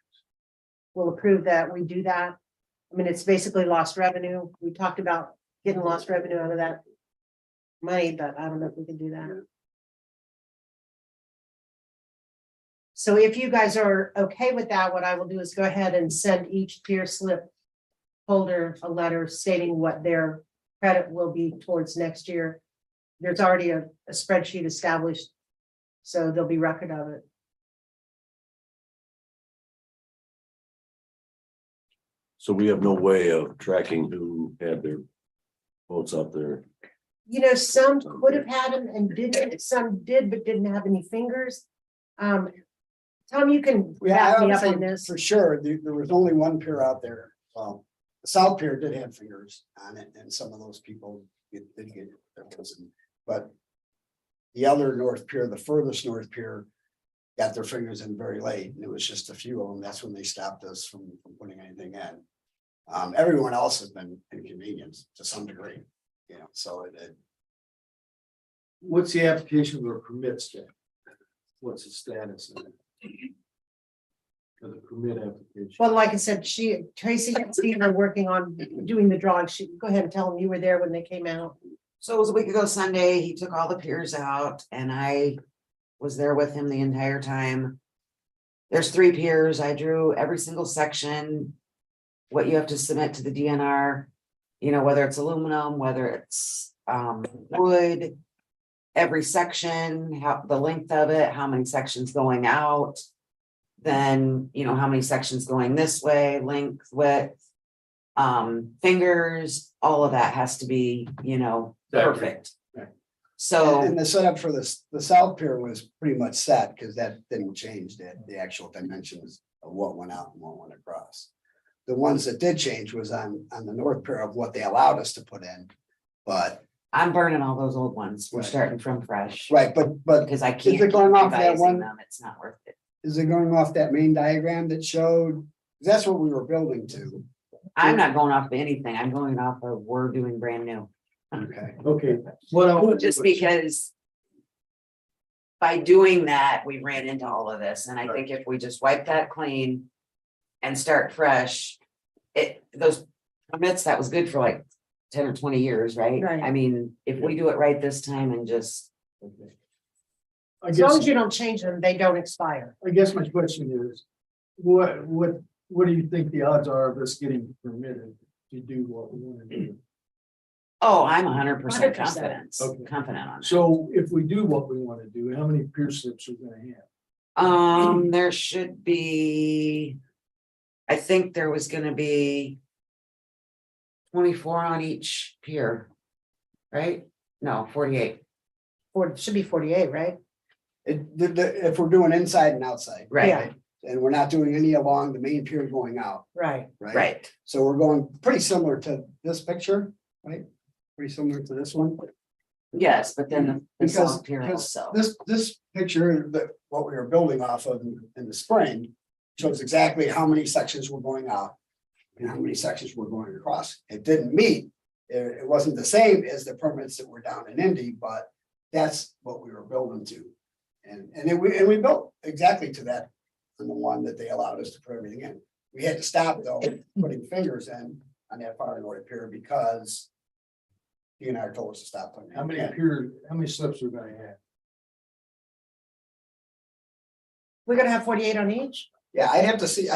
will approve that we do that. I mean, it's basically lost revenue. We talked about getting lost revenue out of that money, but I don't know if we can do that. So if you guys are okay with that, what I will do is go ahead and send each peer slip holder a letter stating what their credit will be towards next year. There's already a spreadsheet established, so there'll be record of it. So we have no way of tracking who had their boats out there. You know, some could have had them and didn't, some did, but didn't have any fingers. Tom, you can Yeah, back I me would up say on this. for sure, there was only one pier out there. The South Pier did have fingers on it, and some of those people did get their cousin, but. The other North Pier, the furthest North Pier, got their fingers in very late, and it was just a few of them. That's when they stopped us from putting anything in. Everyone else has been inconvenienced to some degree, you know, so it. What's the application for permits then? What's the status of it? For the permit application? Well, like I said, Tracy and Steve are working on doing the drawings. Go ahead and tell them you were there when they came out. So it was a week ago Sunday, he took all the piers out and I was there with him the entire time. There's 3 piers. I drew every single section. What you have to submit to the DNR, you know, whether it's aluminum, whether it's wood. Every section, how the length of it, how many sections going out. Then, you know, how many sections going this way, length, width. Fingers, all of that has to be, you know, perfect. Right. So. And the setup for this, the South Pier was pretty much set, because that didn't change the actual dimensions of what went out and what went across. The ones that did change was on the North Pier of what they allowed us to put in, but, I'm burning all those old ones. We're Right. starting from fresh. right, but Because I it can't keep going off that revising one? them. It's not worth it. is it going off that main diagram that showed? That's what we were building to. I'm not going off of anything. I'm going off of we're doing brand new. Okay. Okay, what I Just because. By doing that, we ran into all of this, and I think if we just wipe that clean. And start fresh. Those permits, that was good for like 10 or 20 years, right? Right. I mean, if we do it right this time and just, I As long guess, as you don't change them, they don't expire. I guess my question is, what do you think the odds are of us getting permitted to do what we want to do? oh, I'm 100% 100%. confident on that. So if we do what we want to do, how many pier slips are we gonna have? There should be, I think there was gonna be 24 on each pier, right? No, 48, Should be 48, right? If we're doing inside and outside. right, Yeah. And we're not doing any along the main pier going out, Right. right? right. So we're going pretty similar to this picture, right? Pretty similar to this one. Yes, but then the Because, south pier because also. this picture that what we were building off of in the spring shows exactly how many sections were going out and how many sections were going across. It didn't meet, it wasn't the same as the permits that were down in Indy, but that's what we were building to. And we built exactly to that on the one that they allowed us to put everything in. We had to stop though, putting fingers in on that far north pier because DNR told us to stop putting. How many anything in. how many slips are we gonna have? We're gonna have 48 on each? Yeah, I'd have to see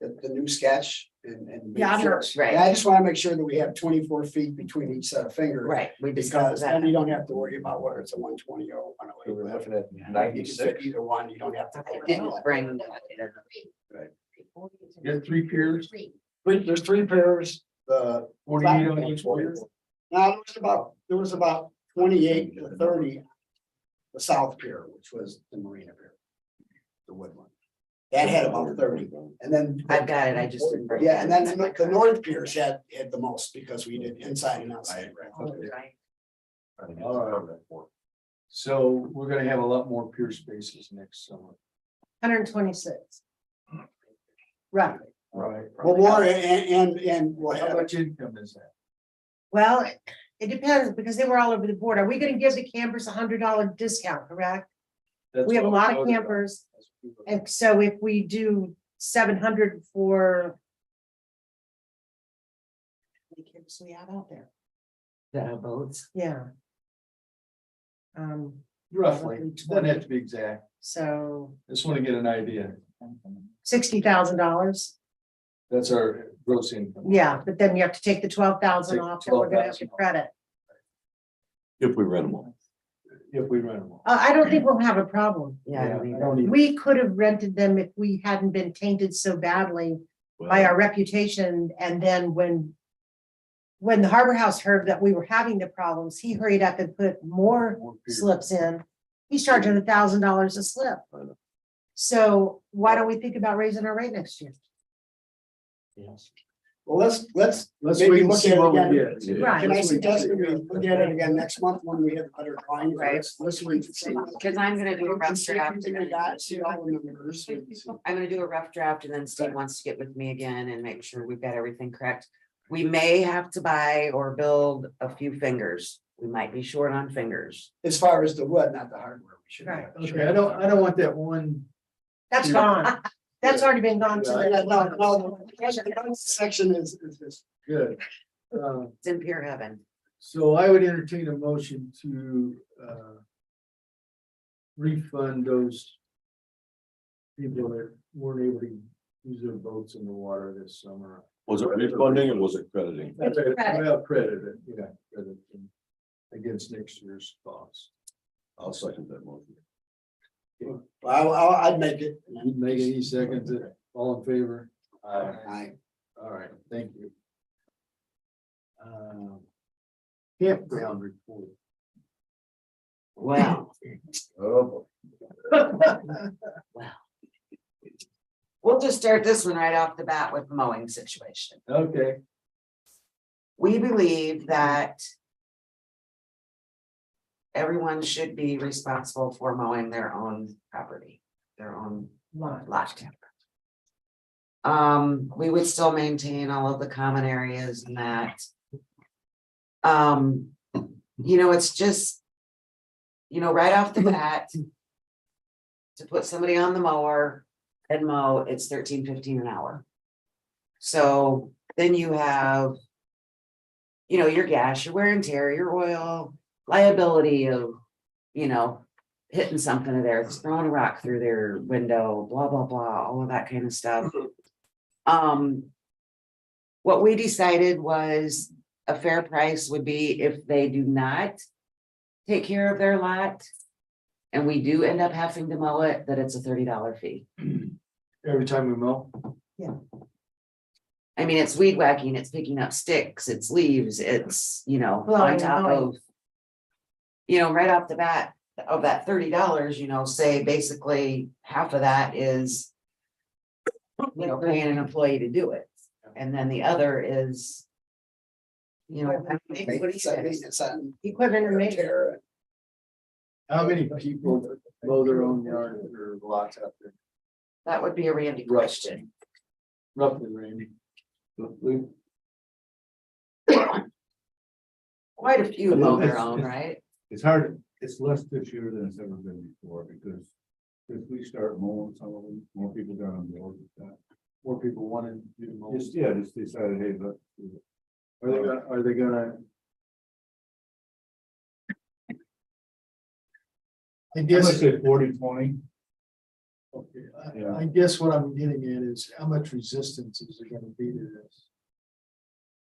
the new sketch and. make Yeah, I'm sure. not- right. Yeah, I just want to make sure that we have 24 feet between each set of fingers. Right, we discussed Because that. then you don't have to worry about whether it's a 120 or 108. So we're looking at You can fit 96. either one, you don't have to. I didn't bring that in. You have 3 piers, There's 3 pairs, the. 48 on each pier? Now, there was about 28 to 30. The south pier, which was the marina pier. The wood one. That had about 30, and then. I've got it, I just didn't bring it. Yeah, and then the north piers had the most because we did inside and outside. So we're gonna have a lot more pier spaces next summer. 126. Right. Right. Well, more and we'll How have, much income is that? Well, it depends because they were all over the board. Are we gonna give the campers $100 discount, correct? That's We have a what lot of we're- campers. And so if we do 700 for. How many campers do we have out there? The boats. Yeah. Roughly, doesn't have to be exact, So just want to get an idea. $60,000. That's our gross income. Yeah, but then you have to take the 12,000 Take off that we're gonna have to 12,000 off. credit. If we rent them all. If we rent them all. I don't think we'll have a problem. Yeah, I don't I either. don't even- We could have rented them if we hadn't been tainted so badly by our reputation. And then when when the Harbor House heard that we were having the problems, he hurried up and put more slips in. He's charging $1,000 a slip. So why don't we think about raising our rate next year? Well, let's Let's maybe wait and look see at it what we again. get. Right. Can I suggest that we look at it again next month when we have better drawings? Right. Let's wait and see. Cause I'm gonna do a rough draft. See what we got, see all the numbers. I'm gonna do a rough draft and then Steve wants to get with me again and make sure we've got everything correct. We may have to buy or build a few fingers. We might be short on fingers. As far as the wood, not the hardware. We should. Right. Okay, I don't want that one. That's gone. That's already been gone to Yeah, the. no, the section is Good. It's in pure heaven. So I would entertain a motion to refund those people that weren't able to use their boats in the water this summer. Was it refunding or was it crediting? Credit. Well, credited, yeah, credited against next year's costs. I'll second that motion. I'd make it. You'd make any seconds, all in favor? Aye. All right, thank you. Campground report. Well, Oh, we'll just start this one right off the bat with the mowing situation. Okay, We believe that everyone should be responsible for mowing their own property, their own lot. We would still maintain all of the common areas and that. It's just, right off the bat, to put somebody on the mower and mow, it's $13.15 an hour. So then you have, your gas, your wear and tear, your oil, liability of, hitting something of theirs, throwing a rock through their window, blah, blah, blah, all of that kind of stuff. What we decided was a fair price would be if they do not take care of their lot, and we do end up having to mow it, that it's a $30 fee. every time we mow. I mean, it's weed whacking, it's picking up sticks, it's leaves, it's, on Blowing, top of. Right off the bat of that $30, say basically half of that is. Paying an employee to do it, and then the other is. What do you say? Equipment and maintenance. How many people mow their own yard or lots out there? That would be a Randy question. Roughly, Randy. Quite a few mow their own, right? It's hard, it's less this year than it's ever been before, because if we start mowing some of them, more people got on board with that. More people wanting you to mow. Just decided, hey, look. Are they gonna? I I'm guess. gonna say 40-20. Okay, Yeah. I guess what I'm getting at is how much resistance is there gonna be to this?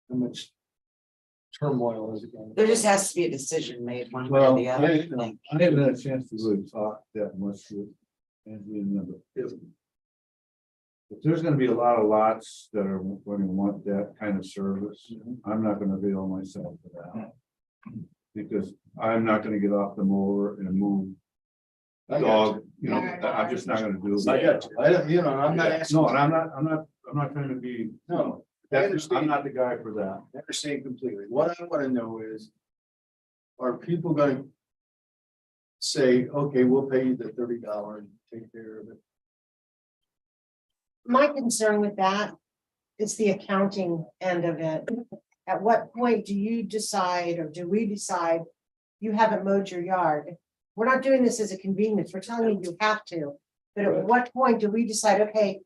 How much turmoil is it gonna? There just has to be a decision made one way or Well, the I other. haven't had a chance to really talk that much with Anthony and them, but if there's gonna be a lot of lots that are going to want that kind of service, I'm not gonna avail myself of that. Because I'm not gonna get off the mower and move I got dog, I'm just not gonna do it. I got you. I don't, I'm not asking. No, and I'm not trying to be, No, I'm not the guy for that. I understand completely. What I wanna know is, are people gonna say, okay, we'll pay you the $30 and take care of it? My concern with that is the accounting end of it. At what point do you decide, or do we decide, you haven't mowed your yard? We're not doing this as a convenience. We're telling you you have to. But at what point do we decide, okay,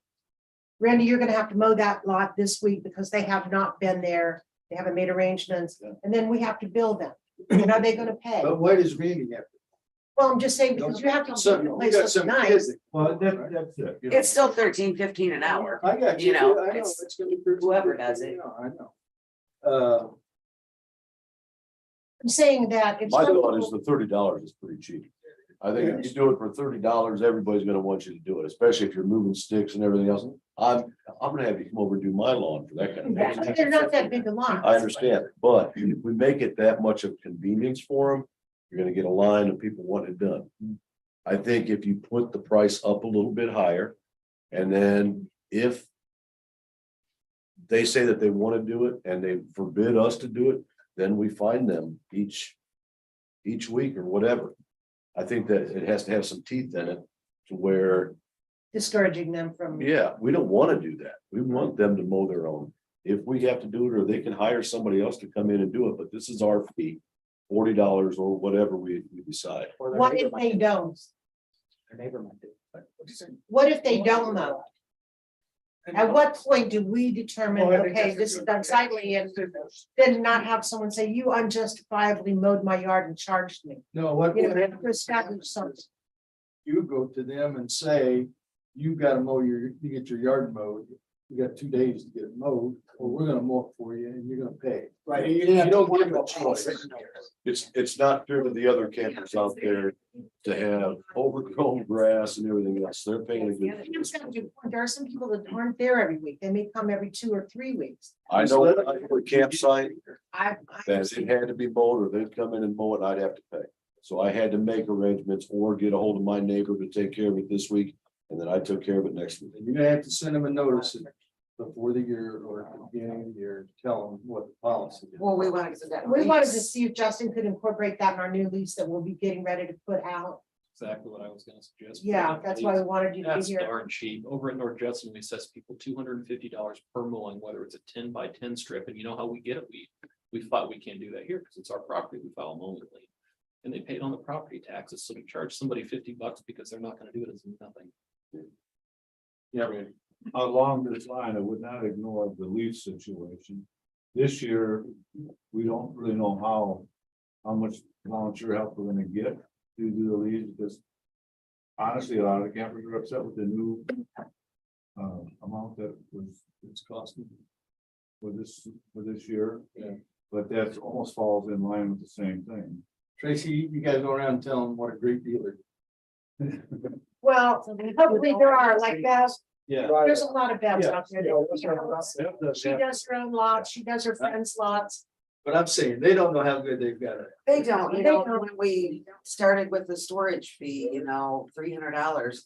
Randy, you're gonna have to mow that lot this week because they have not been there. They haven't made arrangements, and then we have to bill them. And are they gonna pay? But why does Randy have? Well, I'm just saying, because you have to keep the We place got look some nice. kids that- Well, that's it. It's still $13.15 an hour. I got You know, I know, it's it's gonna be. whoever does it. I know. I'm saying that. if My some thought is people- the $30 is pretty cheap. I think if you do it for $30, everybody's gonna want you to do it, especially if you're moving sticks and everything else. I'm gonna have you come over and do my lawn for that kind of thing. They're not that big a lot. I understand, but if we make it that much of convenience for them, you're gonna get a line of people wanting it done. I think if you put the price up a little bit higher, and then if they say that they want to do it and they forbid us to do it, then we fine them each week or whatever. I think that it has to have some teeth in it to where, Discouraging them from. yeah, we don't want to do that. We want them to mow their own. If we have to do it, or they can hire somebody else to come in and do it, but this is our fee, $40 or whatever we decide. Or their What neighbor if might they do it. don't? Their neighbor might do it. What if they don't mow? At what point do we determine, okay, this is unsightly, and then not have someone say, you unjustifiably mowed my yard and charged me? No, what, You know, to establish something. you go to them and say, you gotta mow you get your yard mowed. You got 2 days to get it mowed, or we're gonna mow it for you and you're gonna pay. Right, and you didn't have You to don't give give them a choice. It's not fair to the other campers out there to have overgrown grass and everything else. They're paying a good. There are some people that aren't there every week. They may come every 2 or 3 weeks. I know at the campsite I. that it had to be mowed, or they'd come in and mow it, and I'd have to pay. So I had to make arrangements or get a hold of my neighbor to take care of it this week, and then I took care of it next week. And you're gonna have to send them a notice before the year or at the beginning of the year, to tell them what the policy is. Well, we wanted to. We wanted to see if Justin could incorporate that in our new lease that we'll be getting ready to put out. Exactly what I was gonna suggest. Yeah, that's why we wanted you to be That's here. darn cheap. Over at North Judson, we assess people $250 per mowing, whether it's a 10 by 10 strip, and you know how we get it, we thought we can't do that here, because it's our property, we file a mowing lien. And they paid on the property taxes, so to charge somebody $50 because they're not gonna do it is nothing. Yeah. Along this line, I would not ignore the lease situation. This year, we don't really know how much volunteer help we're gonna get to do the lease, because honestly, a lot of the campers are upset with the new amount that it's costing for this year. Yeah. But that's almost falls in line with the same thing. Tracy, you guys go around and tell them what a great dealer. Well, hopefully there are like that. Yeah. There's a lot of Bevs out there. That She does her own lots, she does her friend's lots. But I'm saying, they don't know how good they've got it. They don't, you They know, don't. when we started with the storage fee, you know, $300.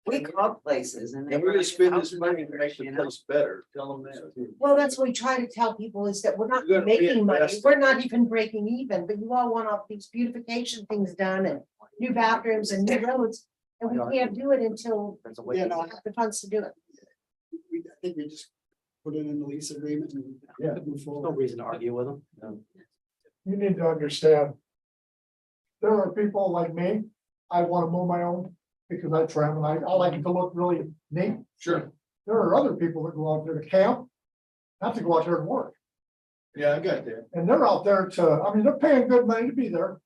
We called places and. they And we're were gonna like spend this money to make $1,000, the you know? place better, tell them that too. Well, that's what we try to tell people is that we're not You're gonna making money, reinvest. we're not even breaking even, but you all want all these beautification things done and new bathrooms and new roads. And we can't do it until There's a we way. Yeah, no, have the funds to do it. I think we just put it in the lease agreement and. Yeah. Move There's no forward. reason to argue with them. You need to understand. There are people like me, I want to mow my own because I travel, I like it to look really neat. Sure. There are other people that go out there to camp, not to go out there and work. Yeah, I got that. And they're out there to, I mean, they're paying good money to be there.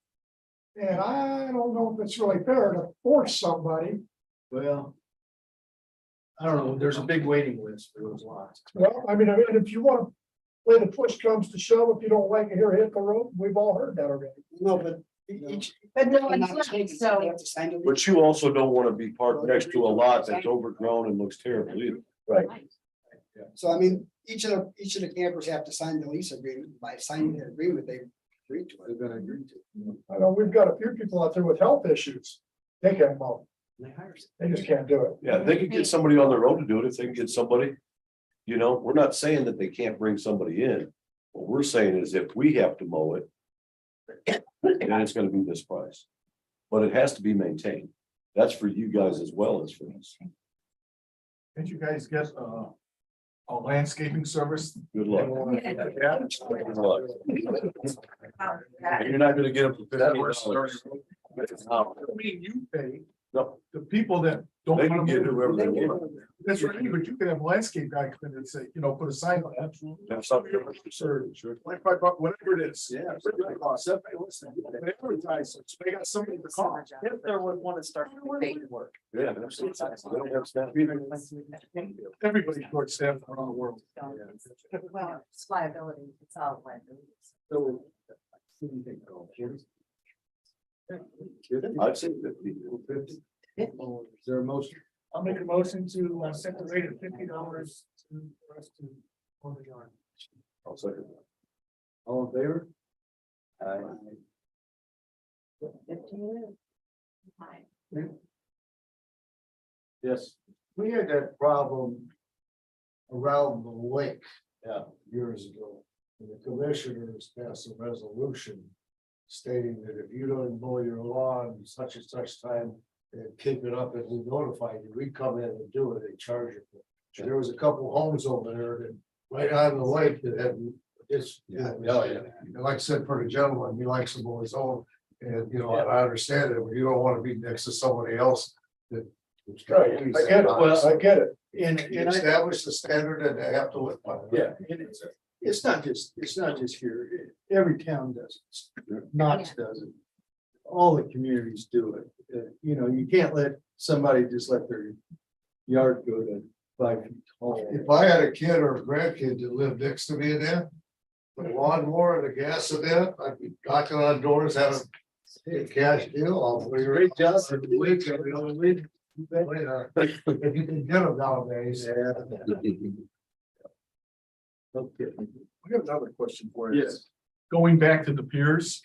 And I don't know if it's really fair to force somebody. Well. I don't know, there's a big waiting list for those lots. Well, I mean, if you want to, when the push comes to shove, if you don't like it here, hit the road. We've all heard that already. No, but each. But no I'm one's not left, mistaken, so. they have to sign the lease. But you also don't want to be parked next to a lot that's overgrown and looks terrible either. Right. So I mean, each of the campers have to sign the lease agreement. By signing the agreement, they agree to They're it. gonna agree to. I know we've got a few people out there with health issues. They can't mow. They just can't do it. Yeah, they could get somebody on their own to do it if they can get somebody. You know, we're not saying that they can't bring somebody in. What we're saying is if we have to mow it, then it's gonna be this price. But it has to be maintained. That's for you guys as well as for us. Did you guys get a landscaping service? Good luck. Good luck. And you're not gonna get them for $50. I mean, you pay No, the people that don't. they can wanna get move. whoever they want. That's right, but you could have a landscape guy come in and say, you know, put a sign on that. Have something sure. $25, whatever it is. Yeah. They advertise it, so they got somebody to call. If there was one that started to work. Yeah, absolutely. They don't have staff. Everybody's short staffed around the world. Well, it's liability, it's all liability. So. I'd say 50. Is there a motion? I'll make a motion to set the rate at $50 to for us to mow the yard. I'll second that. All in favor? Yes. We had that problem around the lake. Years ago, and the commissioners passed a resolution stating that if you don't mow your lawn such and such time and keep it up and we notify you, we come in and do it, they charge you. And there was a couple homes over there that right on the lake that had it's. And like I said, for the gentleman, he likes to mow his own, and I understand it, but you don't want to be next to somebody else that. Right, I get it, well, I get it, and You I, establish the standard and they have to live by it. yeah, and it's not just here, every town does it, Knox does it. All the communities do it, you can't let somebody just let their yard go to 5 feet tall. If I had a kid or a grandkid that lived next to me in there, the lawnmower and the gas in there, I'd be knocking on doors, having a cash deal. I'll Great job. every week, every other week. If you can get them nowadays. Okay. I have another question for you. Yes. Going back to the piers.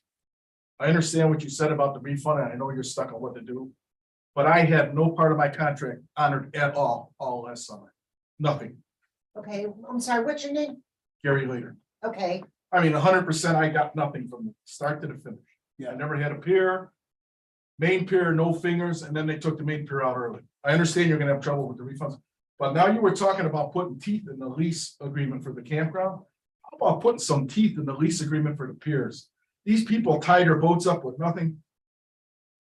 I understand what you said about the refund, and I know you're stuck on what to do. But I had no part of my contract honored at all last summer. Nothing. Okay, I'm sorry, what's your name? Gary later. Okay, I mean, 100%, I got nothing from the start to the finish. I never had a pier. Main pier, no fingers, and then they took the main pier out early. I understand you're gonna have trouble with the refunds. But now you were talking about putting teeth in the lease agreement for the campground. How about putting some teeth in the lease agreement for the piers? These people tie their boats up with nothing.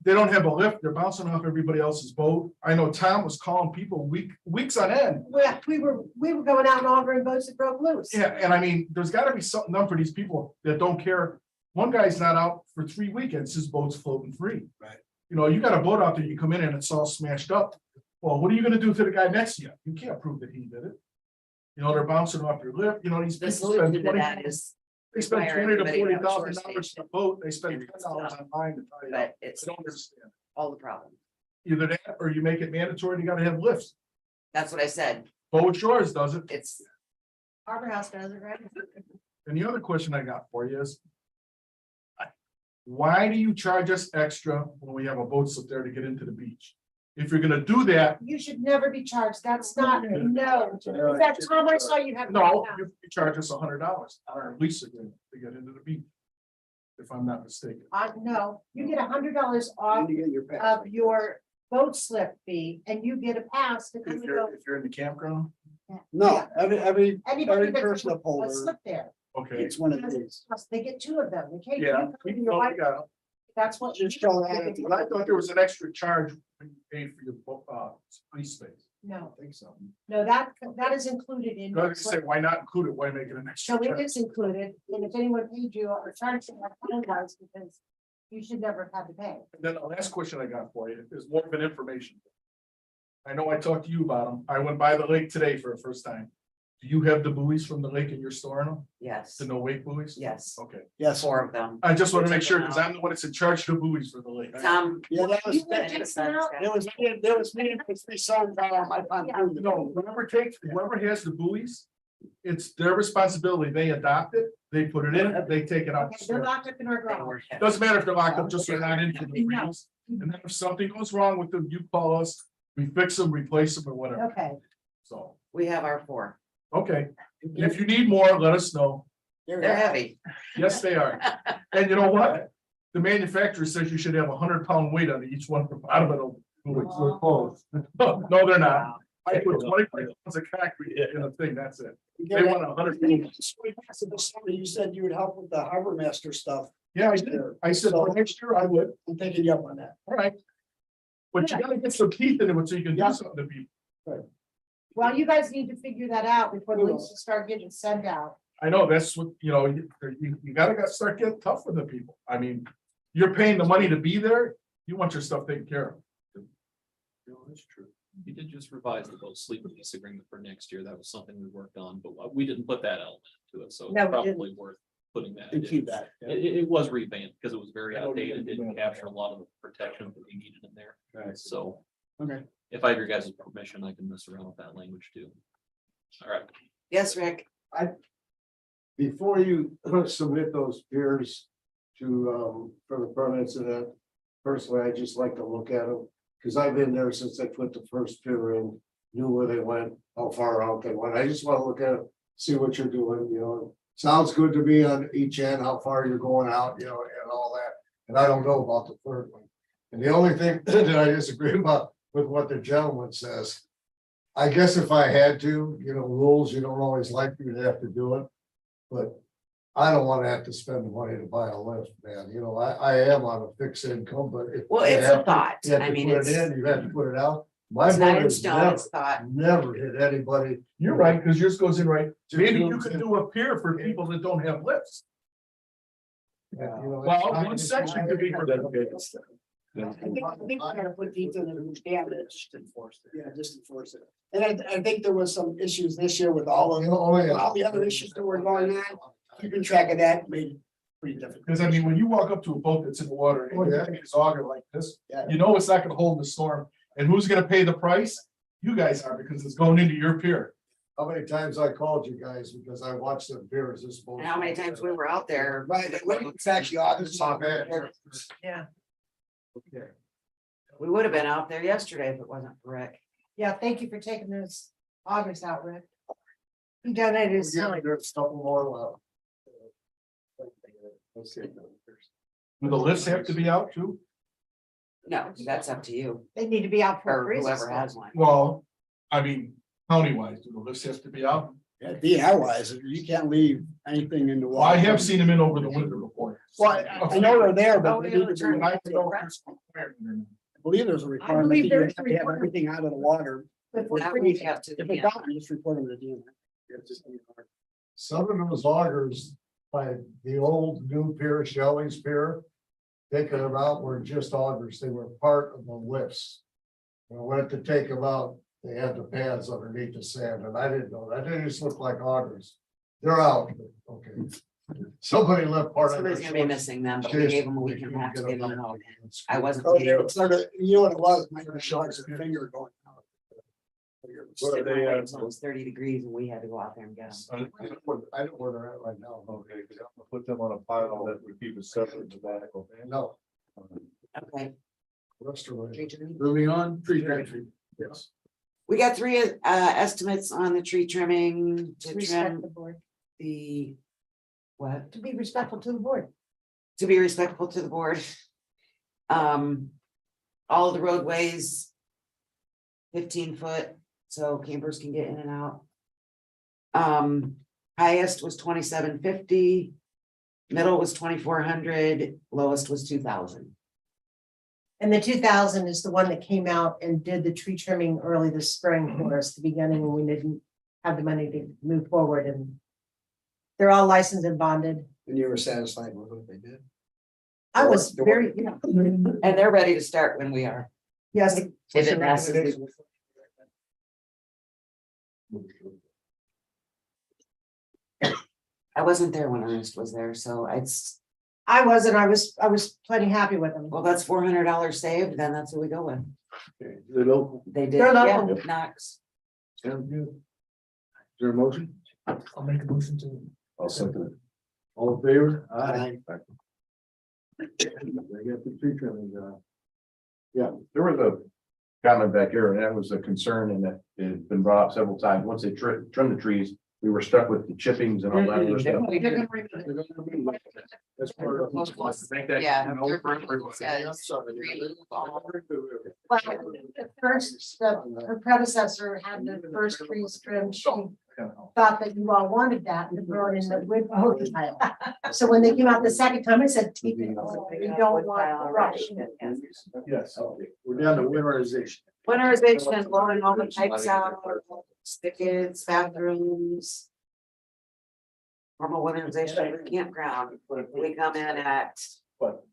They don't have a lift, they're bouncing off everybody else's boat. I know Tom was calling people weeks on end. well, we were going out and offering boats that broke loose. Yeah, and I mean, there's gotta be something done for these people that don't care. One guy's not out for 3 weekends, his boat's floating free. Right. You got a boat out there, you come in and it's all smashed up. Well, what are you gonna do to the guy next to you? You can't prove that he did it. They're bouncing off your lift, these The people solution spend to 20, that is, they spend require $20,000 to everybody to have a shore $40,000 station. in a boat, they spend And $10 stuff. on mine to tie it up. but I it's don't understand. all the problem. Either that or you make it mandatory, you gotta have lifts. That's what I said. Boat Shores does it. It's, Harbor House does it, right? And the other question I got for you is. Why do you charge us extra when we have a boat slip there to get into the beach? If you're gonna do that, You should never be charged. That's not, no. Is that Tom, I saw you have. no, you charge us $100 on our lease agreement to get into the beach. If I'm not mistaken. No, you get $100 off You get your pass. of your boat slip fee and you get a pass to come If and you're, go. if you're in the campground, No, every Anybody that's person a upholder, slip there. okay. it's one of these. They get 2 of them. They can't. Yeah. Your wife- That's what. Just show that. But I thought there was an extra charge when you paid for your boat, lease space. No, I think so. no, that is included in. I was gonna say, why not include it? Why make it an extra? So it charge? is included, and if anyone paid you or charged you, I apologize because you should never have had to pay. And then the last question I got for you is more of an information. I know I talked to you about them. I went by the lake today for the first time. Do you have the buoys from the lake and you're storing them? yes, The no wake buoys? yes, Okay, Yes. 4 of them. I just want to make sure, because I'm the one that's in charge of the buoys for the lake. Tom. Yeah, that was, You went to the house? there was me and 3 sons on my pontoon. No, whoever has the buoys, it's their responsibility. They adopt it, they put it in, they take it out. Okay, they're locked up in our garage. Doesn't matter if they're locked up, just so they're not into the buoys. And then if something goes wrong with them, you call us, we fix them, replace them or whatever. Okay, So, We have our 4. okay. And if you need more, let us know. They're heavy. Yes, they are. And you know what? The manufacturer says you should have 100-pound weight on each one at the bottom of the buoy. We're closed. No, they're not. I put 25 pounds of concrete in a thing, that's it. They want 100. You said you would help with the harbor master stuff. Yeah, I did. I said, for next year I would. I'm taking you up on that. All right. But you gotta get some teeth in it so you can do something to people. well, you guys need to figure that out before the leases start getting sent out. I know, that's what, you gotta start getting tough with the people. I mean, you're paying the money to be there, you want your stuff taken care of. That's true. You did just revise the boat sleep lease agreement for next year. That was something we worked on, but we didn't put that element into it, so it's No, we probably worth putting that. And in. keep that. It was revamped because it was very outdated, didn't capture a lot of the protection that we needed in there, Right. so. Okay. if I have your guys' permission, I can mess around with that language too. All right. Yes, Rick. Before you submit those piers to, for the permits and that, personally, I just like to look at them. Cause I've been there since they put the first pier in, knew where they went, how far out they went. I just wanna look at it, see what you're doing, you know. Sounds good to me on each end, how far you're going out, you know, and all that. And I don't know about the third one. And the only thing that I disagree about with what the gentleman says. I guess if I had to, you know, rules, you don't always like you to have to do it. But I don't wanna have to spend the money to buy a lift, man. You know, I am on a fixed income, but. if Well, you it's have a to- thought. You have I to mean, put it's, it in, you have to put it out. My it's not in brother's stone, never, it's thought. never hit anybody. You're right, because yours goes in right. Maybe you Just- could do a pier for people that don't have lifts. You know, Well, it's- one section could be for them. I think we gotta put these in the damage. Yeah, just enforce it. And I think there was some issues this year with all of, all the other issues that were going on. Keeping track of that made it pretty difficult. Because I mean, when you walk up to a boat that's in the water and you have this auger like this, Yeah. you know it's not gonna hold the storm. And who's gonna pay the price? You guys are, because it's going into your pier. How many times I called you guys because I watched the beers this morning. And how many times we were out there. Right, it's actually August. It's not bad. Yeah, Okay. We would have been out there yesterday if it wasn't for Rick. Yeah, thank you for taking those augers out, Rick. He donated his Yeah, time. there's a couple more left. Do the lifts have to be out too? No, that's up to you They need to be out for a or whoever reason. has one. Well, I mean, county wise, do the lifts have to be out? Yeah, DI wise, you can't leave anything in the Well, I water. have seen them in over the winter before. Well, I know they're there, Oh, but we they need gotta to turn be- And I don't know if it's required or not. I believe there's a requirement that believe you there's have a to have requirement. everything out of the water. But we're That pretty- would be up to the If they DNR. don't, you just report them to the DNR. Some of those augers by the old new pier, Shelley's pier. Taking them out were just augers. They were part of the lifts. When I went to take them out, they had the pads underneath the sand and I didn't know that. They just looked like augers. They're out, okay. Somebody left part of Somebody's it. gonna be missing them, but we gave them a week and a half to get them out. I wasn't. So kidding. they sort of, you know what it was, might have shown us a finger going out. What are they, It was 30 degrees and we had to go out there and get them. I don't know where they're at right now. Okay, because I'm gonna put them on a pile that we keep it separate tobacco. No. Okay. Restoration. Moving on, tree trimming. Yes. We got three estimates on the tree trimming to Respect trim the board, the. What? to be respectful to the board. To be respectful to the board. All the roadways. 15 foot, so campers can get in and out. Highest was 2750. Middle was 2400, lowest was 2000. And the 2000 is the one that came out and did the tree trimming early this spring for us, the beginning when we didn't have the money to move forward, and they're all licensed and bonded. And you were satisfied with what they did? I was very, yeah, And they're ready to start when we are. yes, If it passes. I wasn't there when Ernest was there, so it's, I wasn't, I was plenty happy with them. well, that's $400 saved, then that's what we go with. The local, They did, They're yeah, local. Knox. sounds good. Is there a motion? I'll make a motion to. I'll second it. All in favor? Aye. I got the tree trimming, Yeah, there was a comment back here, and that was a concern, and that it had been brought up several times. Once they trim the trees, we were stuck with the chippings and all that other stuff. That's part of. Make that- Yeah. no, Well, At first, her predecessor had the first trees trimmed, she thought that you all wanted that and brought in the wood pile. So when they came out the second time, I said, take it, we don't want the brush. Yes. We're down to winterization. Winterization and blowing all the pipes out, spigots, bathrooms. Normal winterization of the campground, we come in at. What?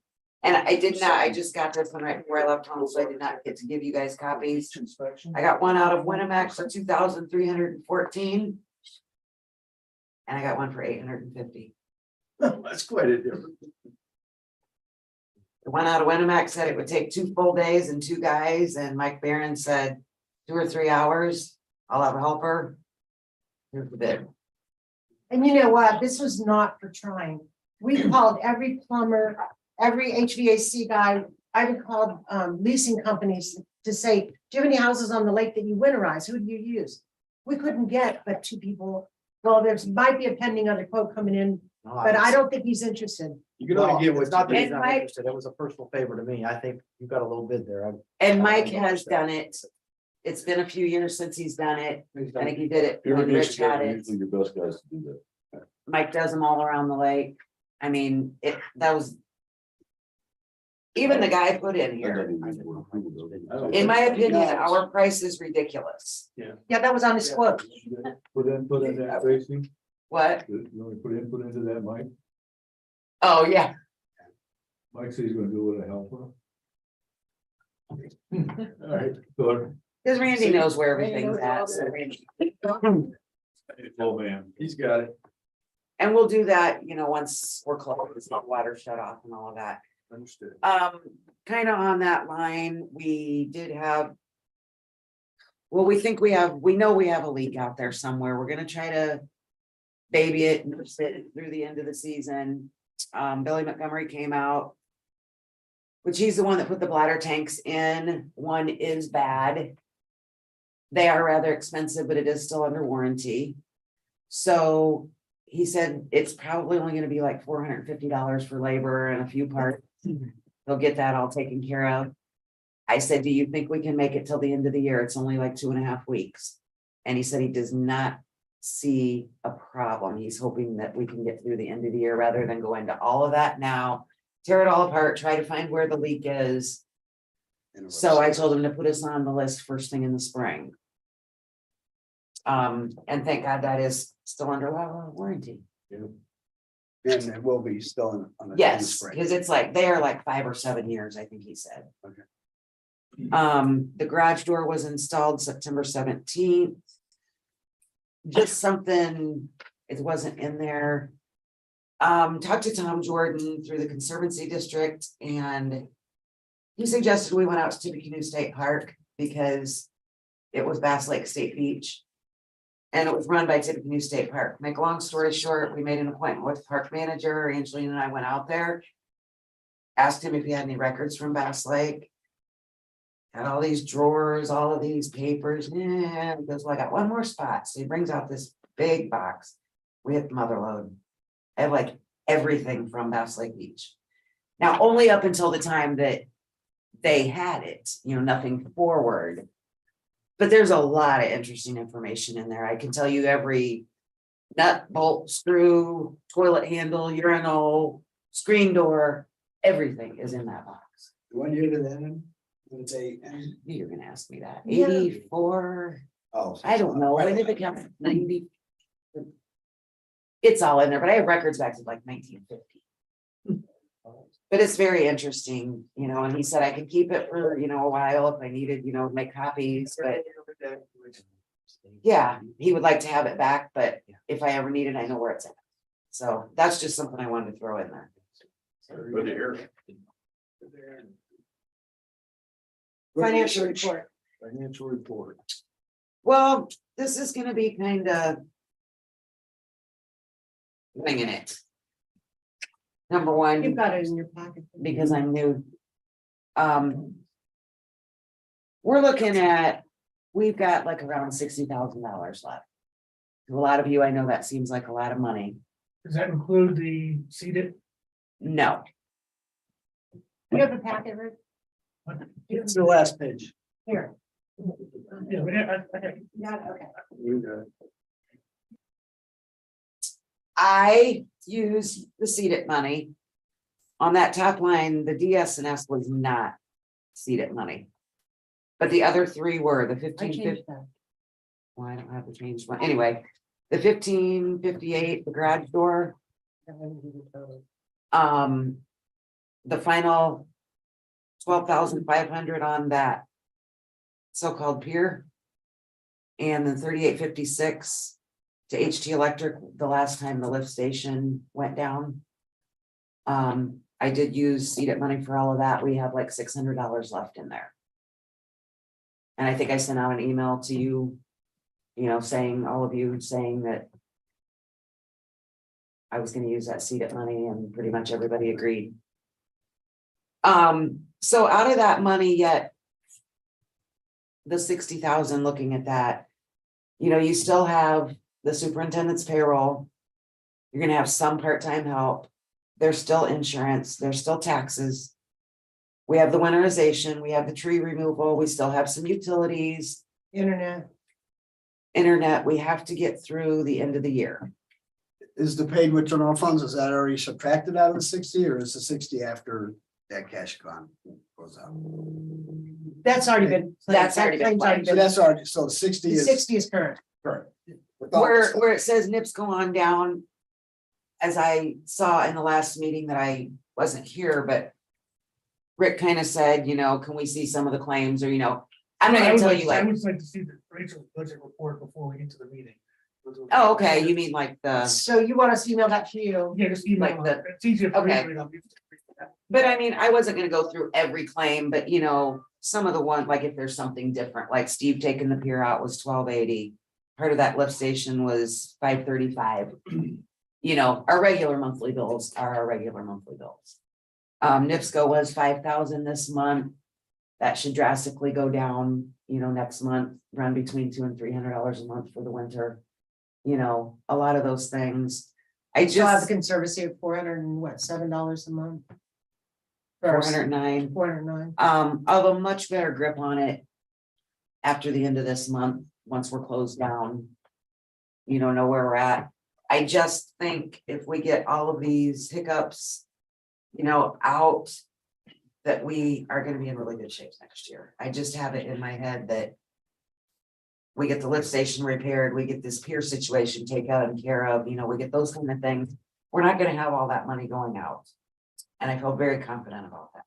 And I did not, I just got this one right before I left home, so I did not get to give you guys copies. Inspection. I got one out of Winnemac for 2,314. And I got one for 850. That's quite a difference. The one out of Winnemac said it would take 2 full days and 2 guys, and Mike Barron said 2 or 3 hours. I'll have a helper. Here's the bid. And you know what? This was not for trying. We called every plumber, every HVAC guy. I even called leasing companies to say, do you have any houses on the lake that you winterize? Who do you use? We couldn't get but 2 people. Well, there's might be a pending other quote coming in, but I don't think he's interested. You can only get Well, what's not that he's and not Mike- interested. It was a personal favor to me. I think you got a little bit there. And Mike has done it. It's been a few years since he's done it. I think he did it when Rich Irrigation had guys are it. usually your best guys to do that. Mike does them all around the lake. I mean, that was. Even the guy put in here, in my opinion, our price is ridiculous. Yeah, that was on his quote. Put in that, Tracy, What? you know, put into that, Mike. Oh, yeah. Mike says he's gonna do it with a helper. All right, good. Because Randy knows where everything's at. So Randy- Oh, man. He's got it. And we'll do that, you know, once we're closed, the water shut off and all of that. Understood. Kind of on that line, we did have. Well, we know we have a leak out there somewhere. We're gonna try to baby it and nurse it through the end of the season. Billy Montgomery came out. Which he's the one that put the bladder tanks in. One is bad. They are rather expensive, but it is still under warranty. So he said it's probably only gonna be like $450 for labor and a few parts. He'll get that all taken care of. I said, do you think we can make it till the end of the year? It's only like 2.5 weeks. And he said he does not see a problem. He's hoping that we can get through the end of the year rather than go into all of that now. Tear it all apart, try to find where the leak is. So I told him to put us on the list first thing in the spring. And thank God that is still under warranty. And it will be still on the. Yes, because it's like, they are like 5 or 7 years, I think he said. Okay. The garage door was installed September 17th. Just something, it wasn't in there. Talked to Tom Jordan through the Conservancy District, and he suggested we went out to Tippecanoe State Park because it was Bass Lake State Beach. And it was run by Tippecanoe State Park. Make a long story short, we made an appointment with the park manager. Angelina and I went out there. Asked him if he had any records from Bass Lake. Had all these drawers, all of these papers. Yeah, he goes, well, I got one more spot. So he brings out this big box. We have mother load. I have like everything from Bass Lake Beach. Now, only up until the time that they had it, you know, nothing forward. But there's a lot of interesting information in there. I can tell you every nut, bolt, screw, toilet handle, urinal, screen door, everything is in that box. What year did that end? Would say, You're gonna ask me that. Yeah. so 84, I it's don't know. not- When did it come? 90. It's all in there, but I have records back to like 1950. But it's very interesting, you know, and he said I could keep it for, you know, a while if I needed, you know, make copies, but yeah, he would like to have it back, but if I ever need it, I know where it's at. So that's just something I wanted to throw in there. Good to hear. Financial report. Financial report. Well, this is gonna be kind of winging it. Number one. You've got it in your pocket. Because I'm new. We're looking at, we've got like around $60,000 left. To a lot of you, I know that seems like a lot of money. Does that include the seated? No, You have a packet, Rick? It's the last page. Here. Yeah, okay. Got it, okay. You got it. I use the seeded money. On that top line, the DS&S was not seeded money. But the other 3 were the I 1550. changed that. Well, I don't have to change one. Anyway, the 1558, the garage door. The final 12,500 on that so-called pier. And then 3856 to HT Electric the last time the lift station went down. I did use seeded money for all of that. We have like $600 left in there. And I think I sent out an email to you, saying, all of you saying that I was gonna use that seeded money, and pretty much everybody agreed. So out of that money yet, the 60,000, looking at that, you still have the superintendent's payroll. You're gonna have some part-time help. There's still insurance, there's still taxes. We have the winterization, we have the tree removal, we still have some utilities, Internet. internet. We have to get through the end of the year. Is the paid with general funds, is that already subtracted out of the 60, or is the 60 after that cash gone goes out? That's already been. That's already been claimed. So that's already, so the 60 The is. 60 is current. Correct. Where it says NIPS go on down. As I saw in the last meeting that I wasn't here, but Rick kind of said, can we see some of the claims, or, I'm not I gonna would tell like, you I like, would like to see the Rachel's budget report before we get to the meeting. oh, okay, you mean like the, So you want us to email that to you? Yeah, just email like them. It's easier for me to okay. read them. but I mean, I wasn't gonna go through every claim, but some of the one, like if there's something different, like Steve taking the pier out was $12.80. Part of that lift station was $5.35. Our regular monthly bills are our regular monthly bills. NIPSCO was 5,000 this month. That should drastically go down, next month, run between $200 and $300 a month for the winter. A lot of those things. I So have the just, conservancy of $7 a month. 409. 409. I'll have a much better grip on it after the end of this month, once we're closed down. Know where we're at. I just think if we get all of these hiccups, out, that we are gonna be in really good shape next year. I just have it in my head that we get the lift station repaired, we get this pier situation taken care of, we get those kind of things. We're not gonna have all that money going out. And I feel very confident about that.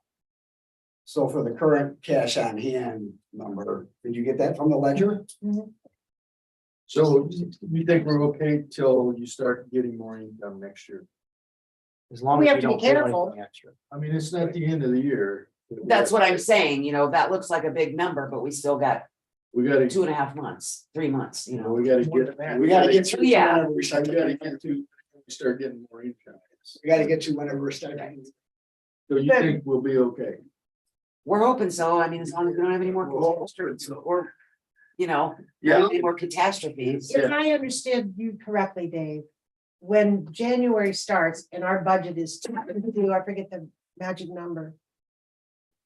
So for the current cash on hand number, did you get that from the ledger? So you think we're okay till you start getting more income next year? As long We as have we to be don't pull careful. anything extra. I mean, it's not the end of the year. That's what I'm saying, that looks like a big number, but we still got We gotta, 2.5 months, 3 months, we gotta We gotta get through. Yeah. Whenever we start we gotta getting, get to, we start getting more income. we gotta get to whenever we're starting. So you think we'll be okay? We're hoping so. I mean, as long as we don't have any more catastrophes or, any more catastrophes. If I understand you correctly, Dave, when January starts and our budget is, I forget the magic number.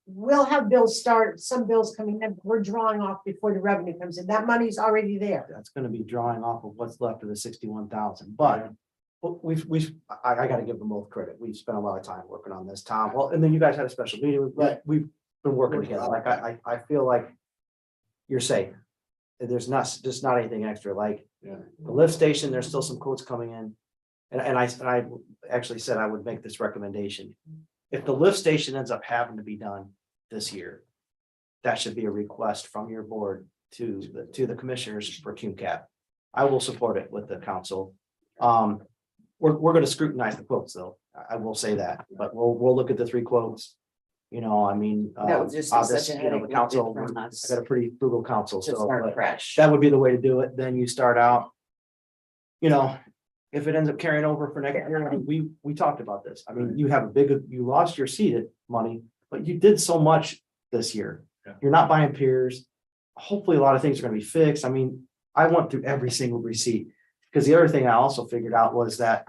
We'll have some bills coming in, we're drawing off before the revenue comes in. That money's already there. That's gonna be drawing off of what's left of the 61,000, but. I gotta give them both credit. We've spent a lot of time working on this, Tom. Well, and then you guys had a special meeting. Right. We've been working together. Like, I feel like. You're safe. There's just not anything extra, like. Yeah. The lift station, there's still some quotes coming in. And I actually said I would make this recommendation. If the lift station ends up having to be done this year. That should be a request from your board to the commissioners for QCAP. I will support it with the council. We're gonna scrutinize the quotes though. I will say that, but we'll look at the 3 quotes. I mean. That would just be obvious, such a the headache council, from I us got a pretty frugal council, to so. start but fresh. that would be the way to do it. Then you start out. If it ends up carrying over for next year, I mean, we talked about this. I mean, you lost your seeded money, but you did so much this year. Yeah. You're not buying piers. Hopefully, a lot of things are gonna be fixed. I mean, I went through every single receipt. Because the other thing I also figured out was that,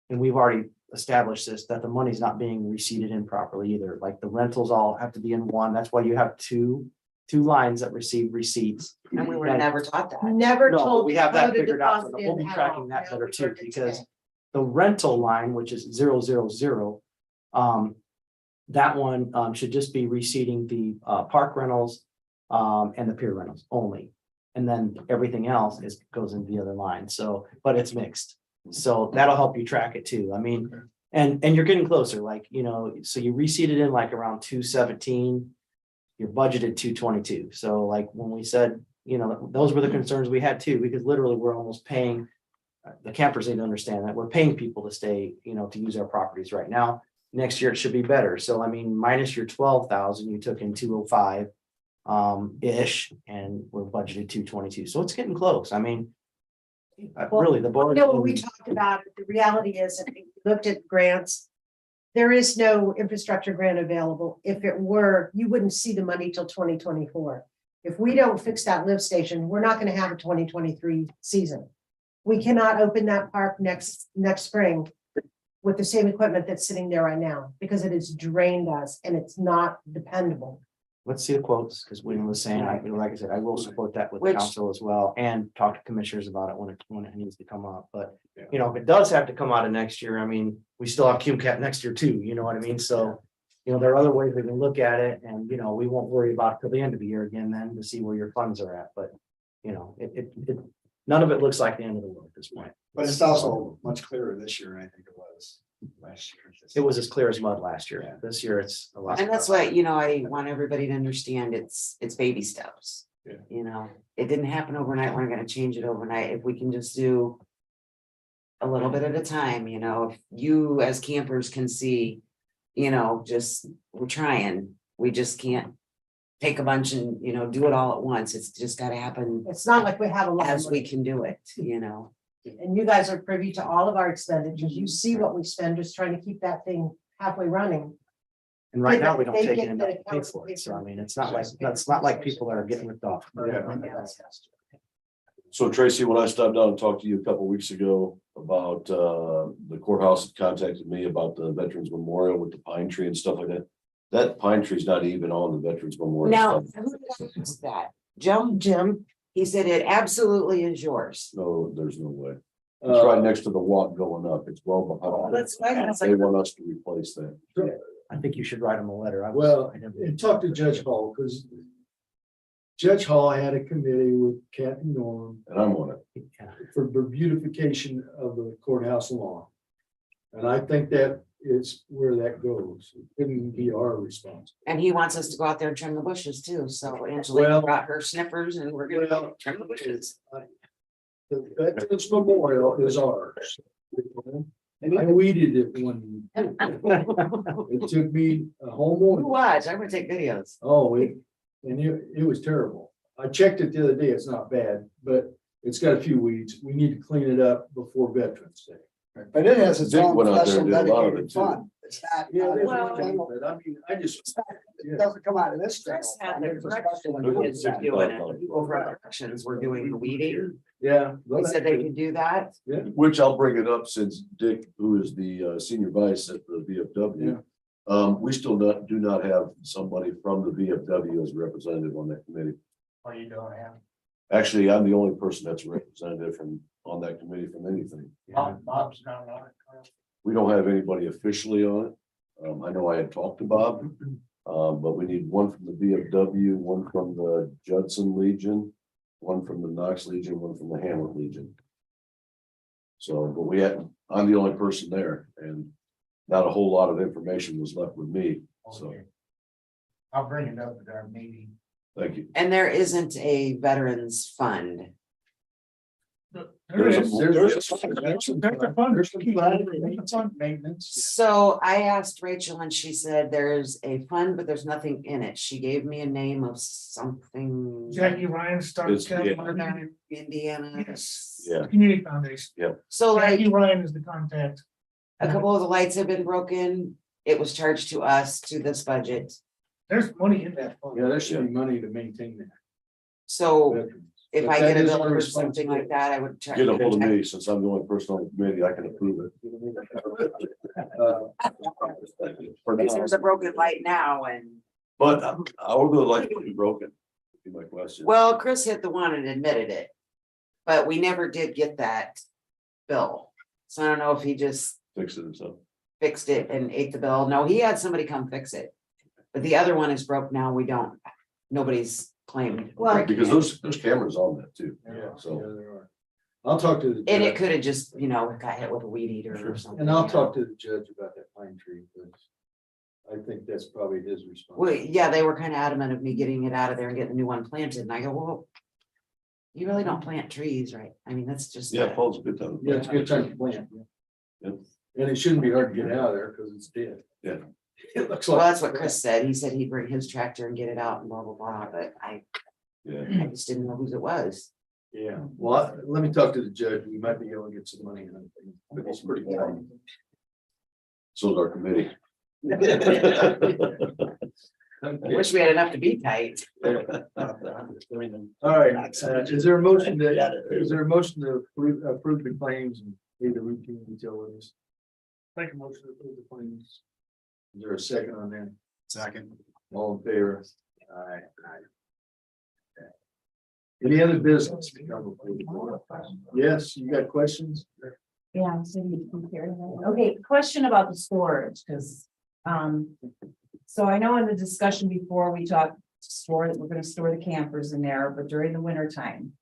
and we've already established this, that the money's not being receipted in properly either. Like the rentals all have to be in one. That's why you have two lines that receive receipts. And we were And- never taught that. Never No, but told. we have how that to figured out, deposit but we'll be in at tracking all. that Now better we too, learned it because today. the rental line, which is 000, that one should just be receiving the park rentals and the pier rentals only. And then everything else goes into the other line. So, but it's mixed. So that'll help you track it too. I mean, and you're getting closer, like, so you reseeded in like around 217. You're budgeted 222. So like when we said, those were the concerns we had too, because literally we're almost paying. The campers need to understand that we're paying people to stay, to use our properties right now. Next year it should be better. So I mean, minus your 12,000, you took in 205 ish, and we're budgeted 222. So it's getting close. I mean, really, the board. No, when we talked about it, the reality is, if you looked at grants, there is no infrastructure grant available. If it were, you wouldn't see the money till 2024. If we don't fix that lift station, we're not gonna have a 2023 season. We cannot open that park next spring with the same equipment that's sitting there right now, because it has drained us and it's not dependable. Let's see the quotes, because William was saying, like I said, I will support that with the Which- council as well, and talk to commissioners about it when it needs to come up, but. You know, if it does have to come out of next year, I mean, we still have QCAP next year too, you know what I mean, so. You know, there are other ways we can look at it, and, you know, we won't worry about it till the end of the year again then to see where your funds are at, but. You know, none of it looks like the end of the world at this point. But it's also much clearer this year, I think it was last year. It was as clear as mud last year, this year it's a lot. And that's why, you know, I want everybody to understand it's baby steps. Yeah. You know, it didn't happen overnight. We're not gonna change it overnight. If we can just do a little bit at a time, you know, if you as campers can see, you know, just, we're trying, we just can't take a bunch and, you know, do it all at once. It's just gotta happen It's not like we have a lot of as we money. can do it, you know. And you guys are privy to all of our expenditures. You see what we spend, just trying to keep that thing halfway running. And right now, we don't They take get it enough the to pay accounts for to it, so I pay mean, for it's not like, that's not like people are getting ripped off. So Tracy, when I stopped down and talked to you a couple weeks ago about the courthouse had contacted me about the Veterans Memorial with the pine tree and stuff like that. That pine tree's not even on the Veterans Memorial. Now, stuff. who did I ask that? Jim, he said it absolutely is yours. No, there's no way. It's right next to the walk going up. It's well behind. That's why I was They like, want us to replace that. I think you should write them a letter. Well, I never- and talk to Judge Hall, because Judge Hall had a committee with Kathy Norm And I'm on it. for the beautification of the courthouse lawn. And I think that is where that goes. It couldn't be our responsibility. and he wants us to go out there and trim the bushes too, so Angela Well- brought her snippers and we're gonna Well- trim the bushes. The Veterans Memorial is ours. I weeded it one. It took me a whole You morning. watch, I'm gonna take videos. Oh, it was terrible. I checked it the other day. It's not bad, but it's got a few weeds. We need to clean it up before Veterans Day. But it has its Dick own went out there special and did a lot of dedicated it, too. fund. It's not. Yeah, it is, Well- but I mean, I just. It doesn't come out of this. Chris had general the fund. It's a special correction kids are dedicated doing fund. it. Over at corrections, we're doing the weeding. Yeah. They said they could do that. Which I'll bring it up since Dick, who is the senior vice at the VFW. We still do not have somebody from the VFW as a representative on that committee. Or you don't have. Actually, I'm the only person that's a representative from, on that committee from anything. Bob's not on it. We don't have anybody officially on it. I know I had talked to Bob. But we need one from the VFW, one from the Judson Legion, one from the Knox Legion, one from the Hamlet Legion. So, but I'm the only person there, and not a whole lot of information was left with me, so, Okay. I'll bring it up at our meeting. thank you. And there isn't a veterans fund. There is. There's There's a fund. There's some fund, it's on maintenance. So I asked Rachel and she said there's a fund, but there's nothing in it. She gave me a name of something. Jackie Ryan starts. It's- yeah. Northern Indiana. Yes. Yeah. Community Foundation. So like Jackie Ryan is the contact. a couple of the lights have been broken. It was charged to us to this budget. There's money in that fund. Yeah, there should be money to maintain that. So if But I that get a is bill our for something like that, I would try. Get a hold of me, since I'm the only person on the committee, I can approve it. For Because now. there's a broken light now and, But how are the lights be broken? Be my question. well, Chris hit the one and admitted it. But we never did get that bill. So I don't know if he just Fix it himself. fixed it and ate the bill. No, he had somebody come fix it. But the other one is broke now. We don't, nobody's claimed. Well, breaking Because it. there's cameras on that too. Yeah, So- there are. I'll talk to the. And it judge, could have just, you know, got hit with a weed eater or something. And I'll you know. talk to the judge about that pine tree, because I think that's probably his Well, responsibility. yeah, they were kind of adamant of me getting it out of there and getting a new one planted. And I go, well, you really don't plant trees, right? I mean, that's just. Yeah, fall's a good time. Yeah, it's a good time to plant. And it shouldn't be hard to get out of there because it's dead. Yeah. It looks Well, like. that's what Chris said. He said he'd bring his tractor and get it out and blah, blah, blah, but I just didn't know whose it was. Yeah, well, let me talk to the judge. We might be able to get some money on it, but it's pretty good. So is our committee. I wish we had enough to be tight. All right, is there a motion to approve the claims and pay the routine utilities? Make a motion to approve the claims. Is there a second on that? Second. All in favor? Aye. Any other business? Yes, you got questions? Yeah, so you can hear that. Okay, question about the storage, because, so I know in the discussion before, we talked we're gonna store the campers in there, but during the winter time.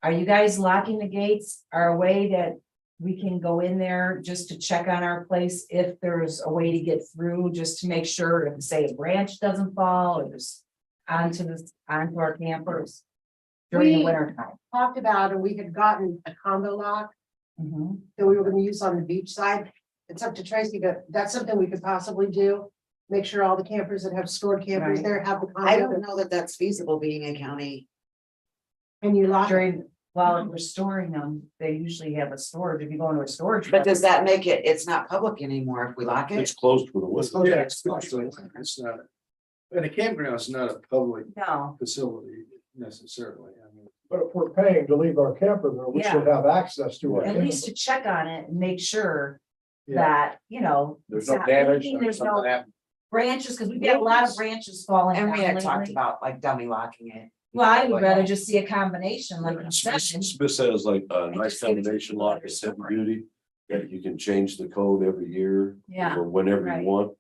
Are you guys locking the gates? Are a way that we can go in there just to check on our place if there's a way to get through, just to make sure if, say, a branch doesn't fall or just onto our campers during the We- winter time? Talked about, and we had gotten a combo lock Mhm. that we were gonna use on the beach side. It's up to Tracy, but that's something we could possibly do. Make sure all the campers that have stored campers Right. there have the I combo, don't know that that's feasible being a county. and you lock it. During, while we're storing them, they usually have a storage, if you go into a storage. But does that make it, it's not public anymore if we lock it? It's closed for the winter. Yeah, it's not, and a campground is not a public No, facility necessarily. I mean, But if we're paying to leave our camper there, we should have access to it. at least to check on it and make sure Yeah. that, There's it's no not damage. leaking, there's no branches, because we've got a lot of branches falling And down we had talked lately. about like dummy locking it. Well, I would rather just see a combination like you said. Smith says like a And nice just give it to combination the lock other is heavy store. duty, that you can change the code every year. Yeah, Or whenever right. you want.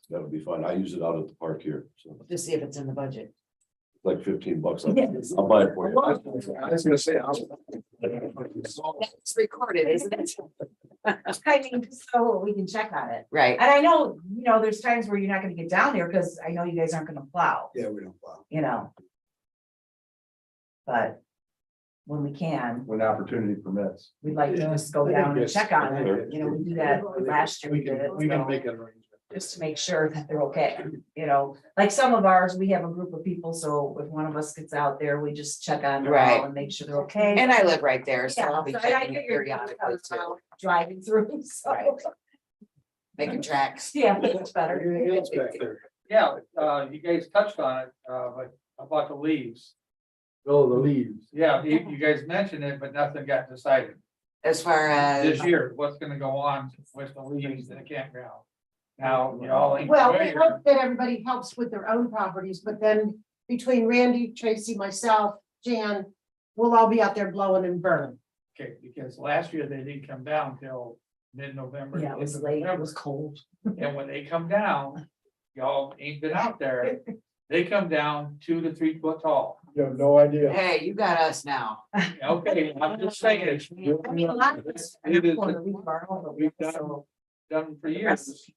That would be fine. I use it out at the park here, so To see if it's in the budget. like $15. Yes. I'll buy it for you. I was gonna say, It's recorded, isn't it? I mean, so we can check on it. Right. And I know, there's times where you're not gonna get down there, because I know you guys aren't gonna plow, Yeah, we don't plow. But when we can, when opportunity permits. we'd like to just go I think down and yes. check on it, we do that last year. We We did can, it, we can so- make an arrangement. just to make sure that they're okay, like some of ours, we have a group of people, so if one of us gets out there, we just check on them Right. all and make sure they're okay. And I live right there, so Yeah, I'll be so I checking it figured periodically too. driving through, so, Making tracks. yeah, it's better. Anything else back there? Yeah, you guys touched on it, but about the leaves. Oh, the leaves. Yeah, you guys mentioned it, but nothing got decided. As far as, This year, what's gonna go on with the leaves in the campground? Now, y'all ain't Well, we familiar. hope that everybody helps with their own properties, but then between Randy, Tracy, myself, Jan, we'll all be out there blowing and burning. Okay, because last year they didn't come down till mid-November. Yeah, it was end of late, it November. was cold. And when they come down, y'all ain't been out there, they come down 2 to 3 foot tall. You have no idea. hey, you got us now. Okay, I'm just saying, I mean, a lot of this. It is- corner, we burn over, we've done, so- done for years.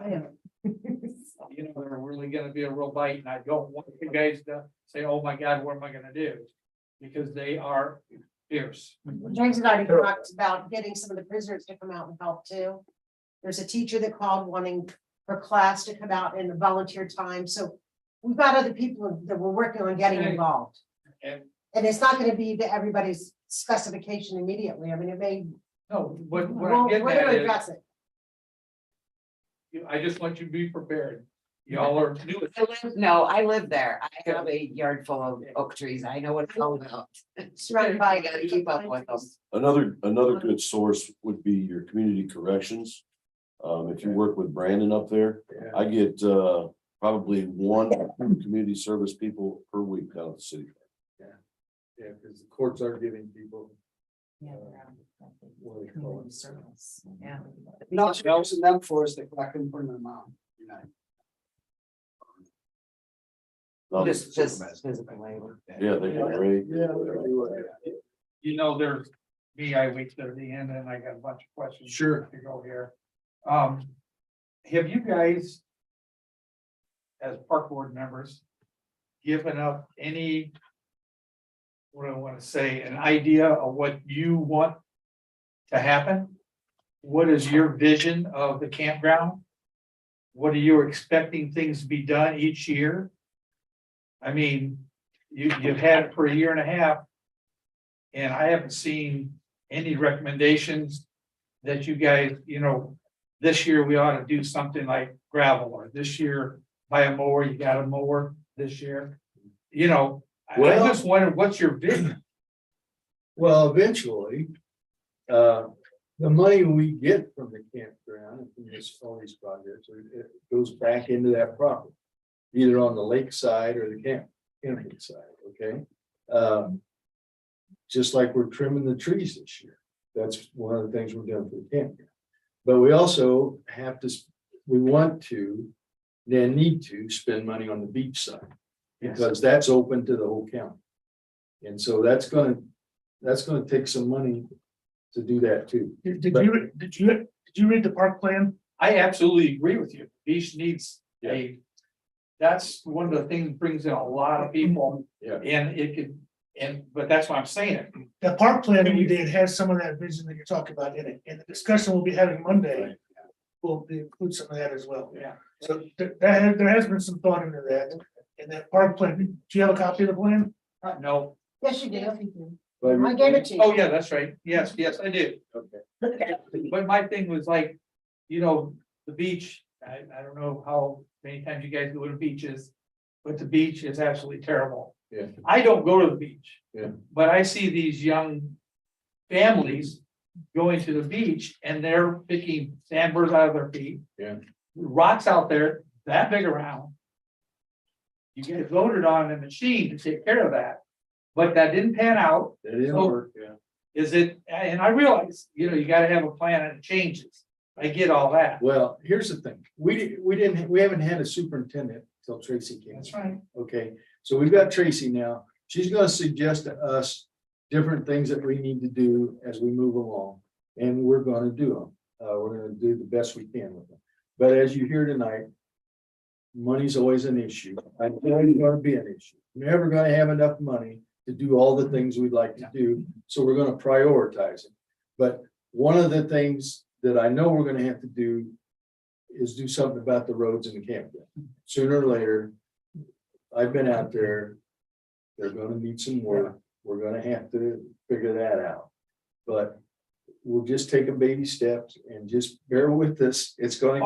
Yeah. They're really gonna be a real bite, and I don't want you guys to say, oh my God, what am I gonna do? Because they are fierce. James has already talked about getting some of the prisoners to come out and help too. There's a teacher that called wanting her class to come out in the volunteer time, so we've got other people that we're working on getting Okay. involved. And And it's not gonna be to everybody's specification immediately, I mean, it may, no, what I'm we're getting gonna at is, address it. I just want you to be prepared. Y'all are new. No, I live there. I have a yard full of oak trees. I know what it's all about. Surrounded by- I gotta keep up with them. Another good source would be your community corrections. If you work with Brandon up there, Yeah. I get probably 1 or 2 community service people per week down at the city. Yeah, because the courts are giving people. Yeah, what they call community it. service, yeah. Not using them for us, I couldn't put them out. Not- Just physical labor. Yeah, they can rate. Yeah. they're doing it. There's me, I wait till the end and I got a bunch of questions. Sure. To go here. Have you guys, as park board members, given up any, what do I want to say, an idea of what you want to happen? what is your vision of the campground? What are you expecting things to be done each year? I mean, you've had it for a year and a half. And I haven't seen any recommendations that you guys, this year we ought to do something like gravel, or this year buy a mower, you got a mower this year. I Well- just wondered, what's your vision? Well, eventually, the money we get from the campground and from all these projects, it goes back into that property. Either on the lake side or the camping side, okay? Just like we're trimming the trees this year. That's one of the things we're doing for the campground. But we also have to, we want to, then need to spend money on the beach side. Because that's open to the whole county. And so that's gonna take some money to do that too. Did you read the park plan? I absolutely agree with you. Beach needs that's one of the things that brings in a lot of people. Yeah. And it could, but that's why I'm saying it. The park plan that we did has some of that vision that you're talking about in it, and the discussion we'll be having Monday will include some of that as well. Yeah. So there has been some thought into that, and that park plan, do you have a copy of the plan? No. Yes, you do. But I gave it to you. Oh, yeah, that's right. Yes, I did. Okay. But my thing was like, the beach, I don't know how many times you guys go to beaches, but the beach is absolutely terrible. Yeah. I don't go to the beach. Yeah. But I see these young families going to the beach and they're picking sandburs out of their feet. Yeah. Rocks out there that big around. You guys voted on a machine to take care of that, but that didn't pan out. It didn't So- work, yeah. Is it, and I realize, you gotta have a plan and it changes. I get all that. Well, here's the thing, we haven't had a superintendent till Tracy came. That's right. Okay, so we've got Tracy now. She's gonna suggest to us different things that we need to do as we move along. And we're gonna do them. We're gonna do the best we can with them. But as you hear tonight, money's always an issue. I know it's gonna be an issue. We're never gonna have enough money to do all the things we'd like to do, so we're gonna prioritize it. But one of the things that I know we're gonna have to do is do something about the roads in the campground. Sooner or later, I've been out there. They're gonna need some work. We're gonna have to figure that out. But we'll just take a baby steps and just bear with us. It's gonna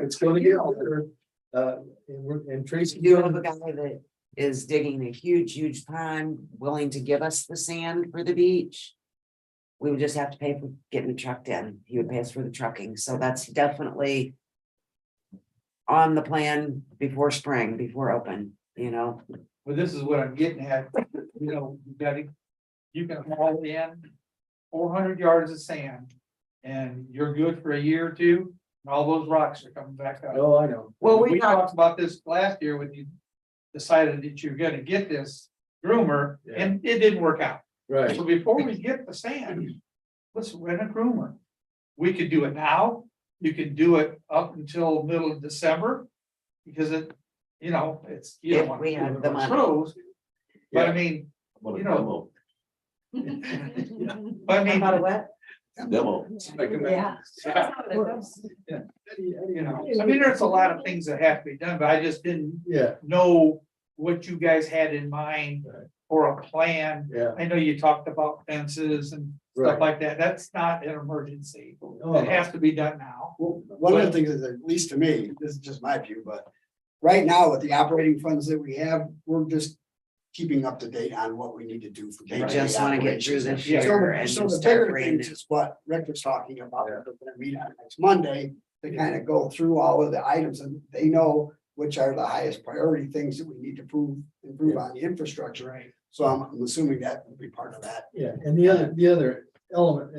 it's gonna get better. And Tracy. We do have a guy that is digging a huge pond, willing to give us the sand for the beach. We would just have to pay for getting it trucked in. He would pay us for the trucking, so that's definitely on the plan before spring, before open, But this is what I'm getting at, you can haul in 400 yards of sand. And you're good for a year or two, and all those rocks are coming back up. Oh, I know. Well, We talked about this last year when you decided that you're gonna get this groomer, and it didn't work out. Right. So before we get the sand, let's rent a groomer. We could do it now, you can do it up until middle of December. Because it's, you don't If want we to have do the it money. pros. But I Yeah. mean, I'm gonna You know. demo, but I mean, About a what? demo. yeah. I mean, there's a lot of things that have to be done, but I just didn't Yeah, know what you guys had in mind for a plan. yeah. I know you talked about fences and stuff Right. like that. That's not an emergency. Oh, It has to be done now. Well, one of the things is, at least to me, this is just my view, but right now with the operating funds that we have, we're just keeping up to date on what we need to do for. They day-to-day just want to get through operations. this Yeah. year and So just the start bigger brand things new. is what Rick was talking about, we're gonna meet on next Monday to kind of go through all of the items and they know which are the highest priority things that we need to improve on the infrastructure. Right. So I'm assuming that will be part of that. Yeah, and the other elephant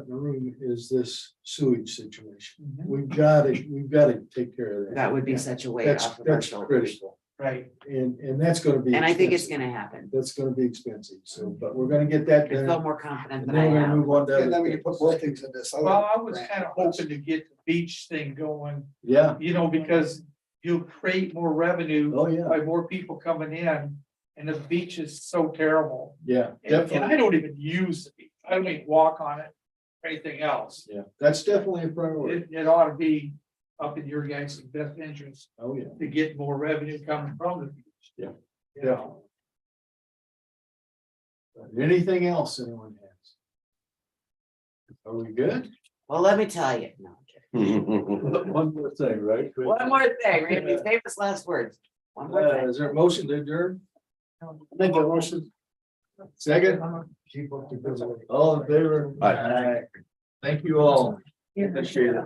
in the room is this sewage situation. We've got to take care of that. That would be such a weight That's, off of our that's shoulders. critical. Right. And that's gonna be. And I think it's expensive. gonna happen. That's gonna be expensive, so, but we're gonna get that I feel done. more confident And than I then we're gonna have. move on to. And other then we can put things. more things in this. other Well, I was grant. kind of hoping to get the beach thing going, Yeah, because you'll create more revenue oh, yeah, by more people coming in. And the beach is so terrible. yeah, And I definitely. don't even use the beach. I don't even walk on it. anything else. Yeah, that's definitely a priority. It ought to be up in your guys' best interest Oh, yeah. to get more revenue coming from the beach. Yeah. You know, Anything else anyone has? Are we good? Well, let me tell you, no, I'm kidding. One more thing, right? One more thing, Randy's famous last words. One more thing. Is there a motion to adjourn? Make a motion. Second? Keep up the good work. All in favor? Aye. Thank you all. Appreciate it.